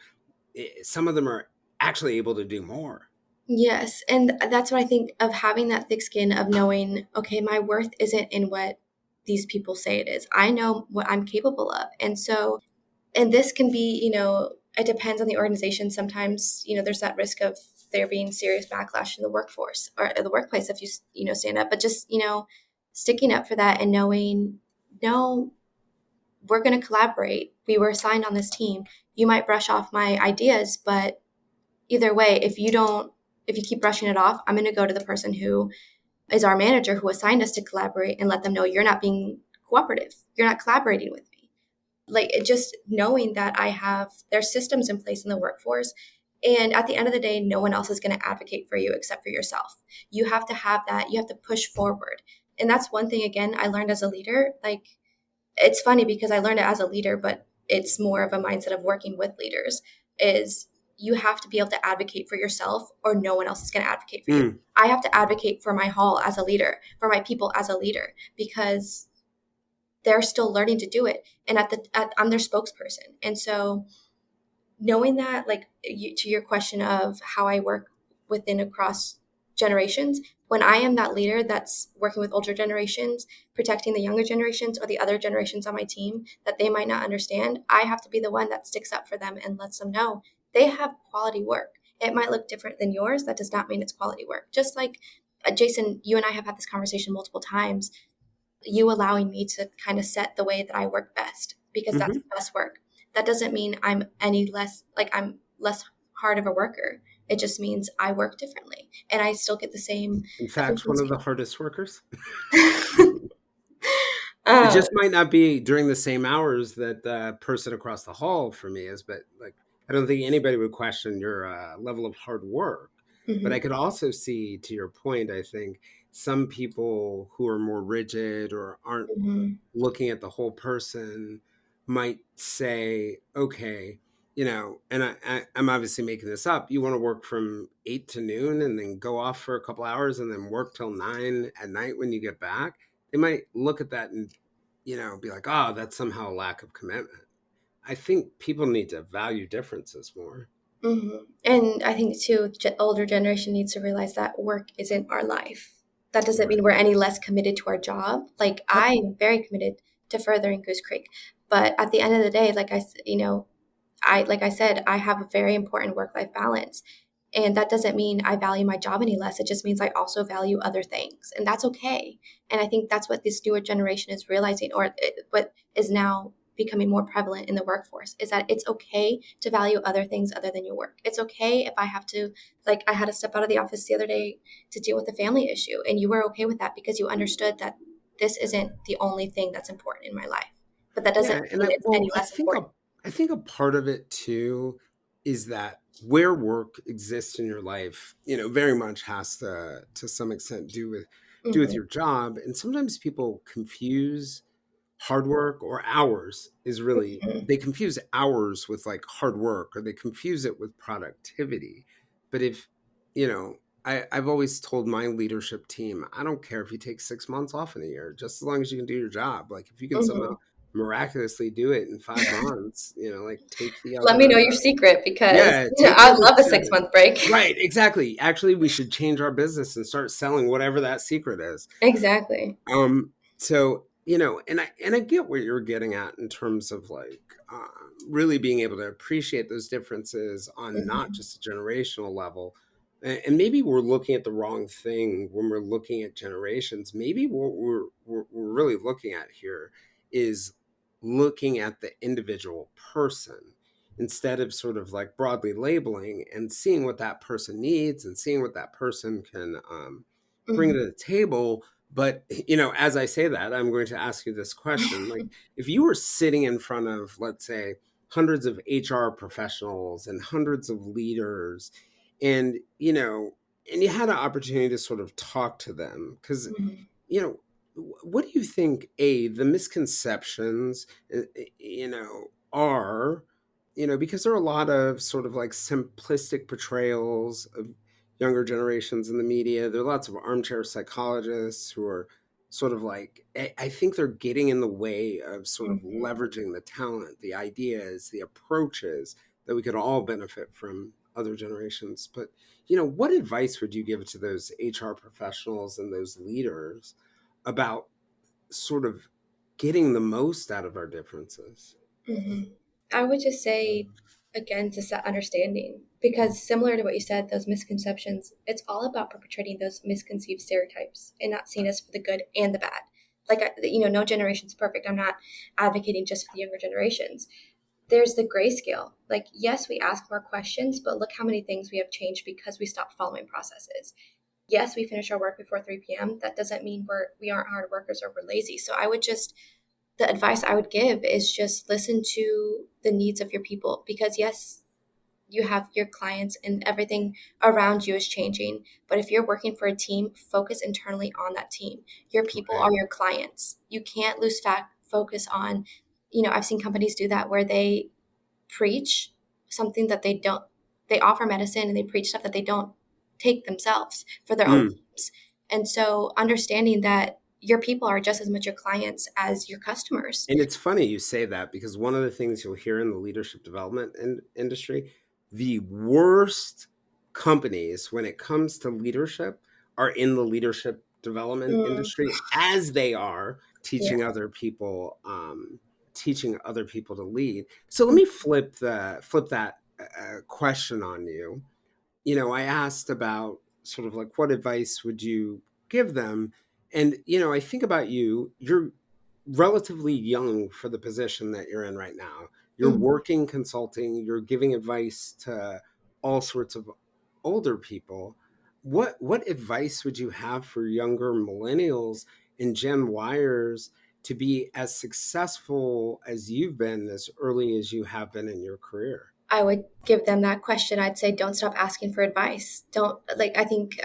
some of them are actually able to do more. Yes, and that's what I think of, having that thick skin of knowing, okay, my worth isn't in what these people say it is. I know what I'm capable of. And so, and this can be, it depends on the organization. Sometimes, there's that risk of there being serious backlash in the workforce or in the workplace if you, stand up, but just, sticking up for that and knowing, no, we're going to collaborate. We were assigned on this team. You might brush off my ideas, but either way, if you keep brushing it off, I'm going to go to the person who is our manager who assigned us to collaborate and let them know you're not being cooperative. You're not collaborating with me. Like, it just knowing that there's systems in place in the workforce. And at the end of the day, no one else is going to advocate for you except for yourself. You have to have that. You have to push forward. And that's one thing, again, I learned as a leader. Like, it's funny because I learned it as a leader, but it's more of a mindset of working with leaders, is you have to be able to advocate for yourself or no one else is going to advocate for you. Mm. I have to advocate for my hall as a leader, for my people as a leader, because they're still learning to do it. And I'm their spokesperson. And so knowing that, like to your question of how I work within across generations, when I am that leader that's working with older generations, protecting the younger generations or the other generations on my team that they might not understand, I have to be the one that sticks up for them and lets them know they have quality work. It might look different than yours. That does not mean it's quality work. Just like Jayson, you and I have had this conversation multiple times, you allowing me to kind of set the way that I work best because that's Hmm. the best work. That doesn't mean I'm any less, like I'm less hard of a worker. It just means I work differently and I still get the same In fact, one of efficiency. the hardest workers. It uh, just might not be during the same hours that the person across the hall for me is, but like I don't think anybody would question your level of hard work. But I mhm, could also see, to your point, I think some people who are more rigid or aren't mhm, looking at the whole person might say, okay, and I'm obviously making this up. You want to work from 8 to noon and then go off for a couple hours and then work till 9 at night when you get back. They might look at that and, be like, oh, that's somehow a lack of commitment. I think people need to value differences more. mhm. And I think too, older generation needs to realize that work isn't our life. That doesn't mean Right. we're any less committed to our job. Like Yep. I am very committed to furthering Goose Creek, but at the end of the day, like I said, I have a very important work life balance. And that doesn't mean I value my job any less. It just means I also value other things. And that's okay. And I think that's what this newer generation is realizing, what is now becoming more prevalent in the workforce, is that it's okay to value other things other than your work. It's okay if I have to, like, I had to step out of the office the other day to deal with a family issue. And you were okay with that because you understood that this isn't the only thing that's important in my life. But that doesn't Yeah, and mean it's any less important. I think a part of it too is that where work exists in your life, very much has to some extent do with Hmm. your job. And sometimes people confuse hard work or hours is really Hmm. they confuse hours with like hard work or they confuse it with productivity. But if you know I've always told my leadership team, I don't care if you take 6 months off in a year, just as long as you can do your job. Like if you can somehow Hmm. miraculously do it in 5 months, like take the Let me other know your secret because yeah, take the I'd other love a 7. 6 month break. Right, exactly. Actually, we should change our business and start selling whatever that secret is. Exactly. So and I get what you're getting at in terms of like uh, really being able to appreciate those differences on not Hmm. just a generational level. And maybe we're looking at the wrong thing when we're looking at generations. Maybe what we're really looking at here is looking at the individual person instead of sort of like broadly labeling and seeing what that person needs and seeing what that person can bring Hmm. to the table. But, as I say that, I'm going to ask you this question. Like, if you were sitting in front of, let's say, hundreds of HR professionals and hundreds of leaders, and, and you had an opportunity to sort of talk to them, because, Hmm. what do you think, the misconceptions, are, because there are a lot of sort of like simplistic portrayals of younger generations in the media. There are lots of armchair psychologists who are sort of like, I think they're getting in the way of sort of Hmm. leveraging the talent, the ideas, the approaches that we could all benefit from other generations. But, what advice would you give to those HR professionals and those leaders about sort of getting the most out of our differences? Hmm. I would just say, again, to set understanding, because similar to what you said, those misconceptions, it's all about perpetrating those misconceived stereotypes and not seeing us for the good and the bad. Like, no generation's perfect. I'm not advocating just for the younger generations. There's the grayscale. Like, yes, we ask more questions, but look how many things we have changed because we stopped following processes. Yes, we finish our work before 3 p.m. That doesn't mean we aren't hard workers or we're lazy. So I would just the advice I would give is just listen to the needs of your people because yes, you have your clients and everything around you is changing. But if you're working for a team, focus internally on that team. Your people are Right. your clients. You can't lose focus on, I've seen companies do that where they preach something that they don't, they offer medicine and they preach stuff that they don't take themselves for their own Mm, teams. And so understanding that your people are just as much your clients as your customers. And it's funny you say that, because one of the things you'll hear in the leadership development industry, the worst companies when it comes to leadership are in the leadership development Mm, industry, as they are yeah. teaching other people to lead. So let me flip that question on you. I asked about sort of like, what advice would you give them? And, I think about you, you're relatively young for the position that you're in right now. You're Mhm. working consulting, you're giving advice to all sorts of older people. What advice would you have for younger millennials and Gen Yers to be as successful as you've been, as early as you have been in your career? I would give them that question. I'd say, don't stop asking for advice. Don't, like, I think,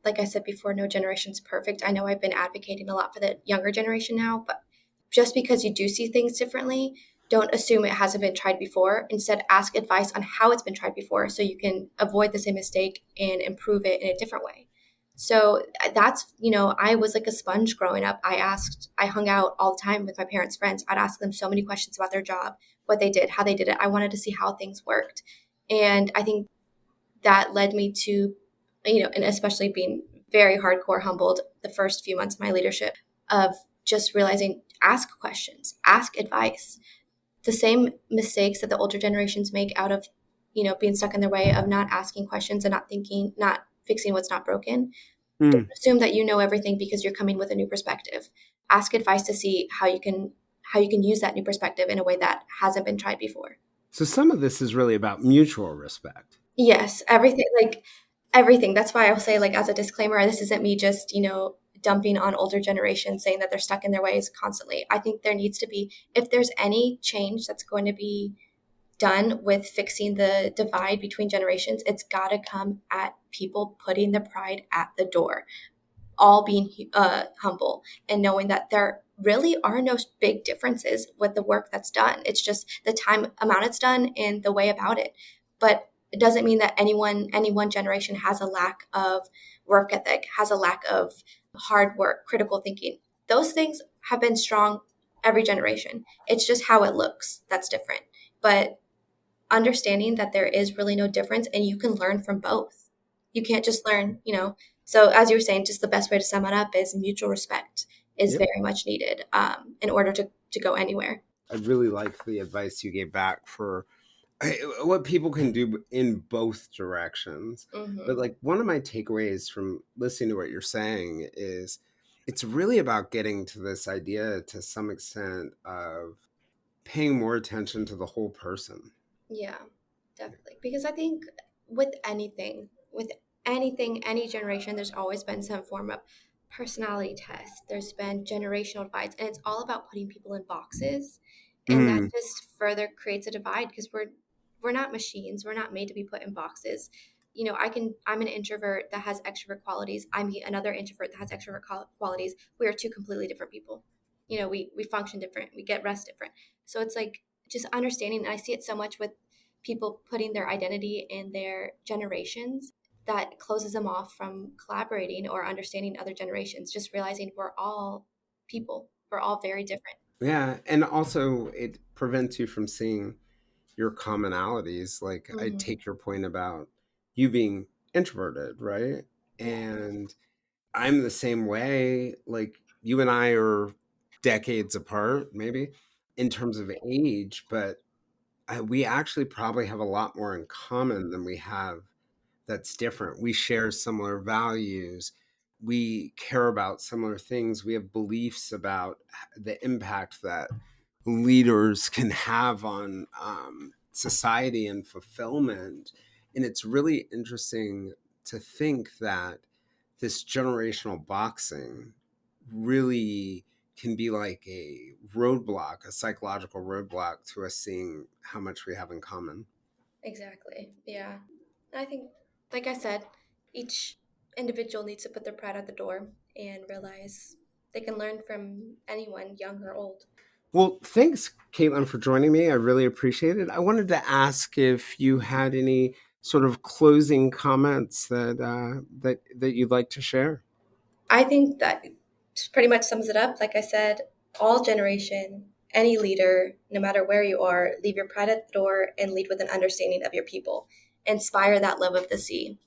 like I said before, no generation's perfect. I know I've been advocating a lot for the younger generation now, but just because you do see things differently, don't assume it hasn't been tried before. Instead, ask advice on how it's been tried before so you can avoid the same mistake and improve it in a different way. So that's, I was like a sponge growing up. I hung out all the time with my parents' friends. I'd ask them so many questions about their job, what they did, how they did it. I wanted to see how things worked. And I think that led me to, and especially being very hardcore humbled the first few months of my leadership, of just realizing, ask questions, ask advice. The same mistakes that the older generations make out of, being stuck in their way of not asking questions and not thinking, not fixing what's not broken. Don't Hmm. assume that you know everything because you're coming with a new perspective. Ask advice to see how you can use that new perspective in a way that hasn't been tried before. So some of this is really about mutual respect. Yes, everything, like everything. That's why I'll say, like, as a disclaimer, this isn't me just, dumping on older generations saying that they're stuck in their ways constantly. I think there needs to be, if there's any change that's going to be done with fixing the divide between generations, it's got to come at people putting the pride at the door, all being humble and knowing that there really are no big differences with the work that's done. It's just the time amount it's done and the way about it. But it doesn't mean that any one generation has a lack of work ethic, has a lack of hard work, critical thinking. Those things have been strong every generation. It's just how it looks that's different. But understanding that there is really no difference and you can learn from both. You can't just learn, So, as you were saying, just the best way to sum it up is mutual respect is Yep. very much needed in order to go anywhere. I really like the advice you gave back for what people can do in both directions. But Hmm. like, one of my takeaways from listening to what you're saying is it's really about getting to this idea, to some extent, of paying more attention to the whole person. Yeah, definitely. Because I think with anything, any generation, there's always been some form of personality test. There's been generational divides, and it's all about putting people in boxes, and that Mm, just further creates a divide because we're not machines. We're not made to be put in boxes. I'm an introvert that has extrovert qualities. I meet another introvert that has extrovert qualities. We are two completely different people. We function different. We get rest different. So it's like just understanding, and I see it so much with people putting their identity in their generations, that closes them off from collaborating or understanding other generations, just realizing we're all people, we're all very different. yeah, and also it prevents you from seeing your commonalities. Like, I Hmm. take your point about you being introverted, right? Yeah. And I'm the same way. Like, you and I are decades apart, maybe in terms of age, but we actually probably have a lot more in common than we have that's different. We share similar values. We care about similar things. We have beliefs about the impact that leaders can have on society and fulfillment. And it's really interesting to think that this generational boxing really can be like a roadblock, a psychological roadblock to us seeing how much we have in common. Exactly. Yeah. And I think, like I said, each individual needs to put their pride at the door and realize they can learn from anyone, young or old. Well, thanks, Kaitlynn, for joining me. I really appreciate it. I wanted to ask if you had any sort of closing comments that you'd like to share. I think that pretty much sums it up. Like I said, all generation, any leader, no matter where you are, leave your pride at the door and lead with an understanding of your people. Inspire that love of the sea.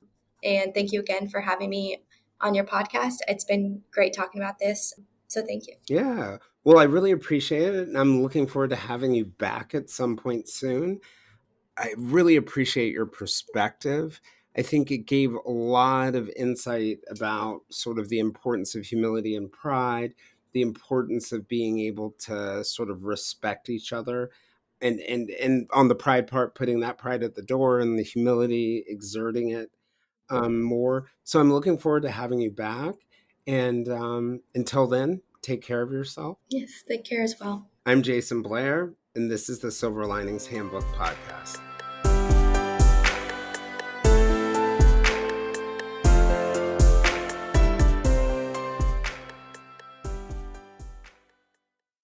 And thank you again for having me on your podcast. It's been great talking about this. So thank you. Yeah. Well, I really appreciate it. And I'm looking forward to having you back at some point soon. I really appreciate your perspective. I think it gave a lot of insight about sort of the importance of humility and pride, the importance of being able to sort of respect each other. And on the pride part, putting that pride at the door and the humility, exerting it more. So I'm looking forward to having you back. And until then, take care of yourself. Yes, take care as well. I'm Jayson Blair, and this is the Silver Linings Handbook podcast.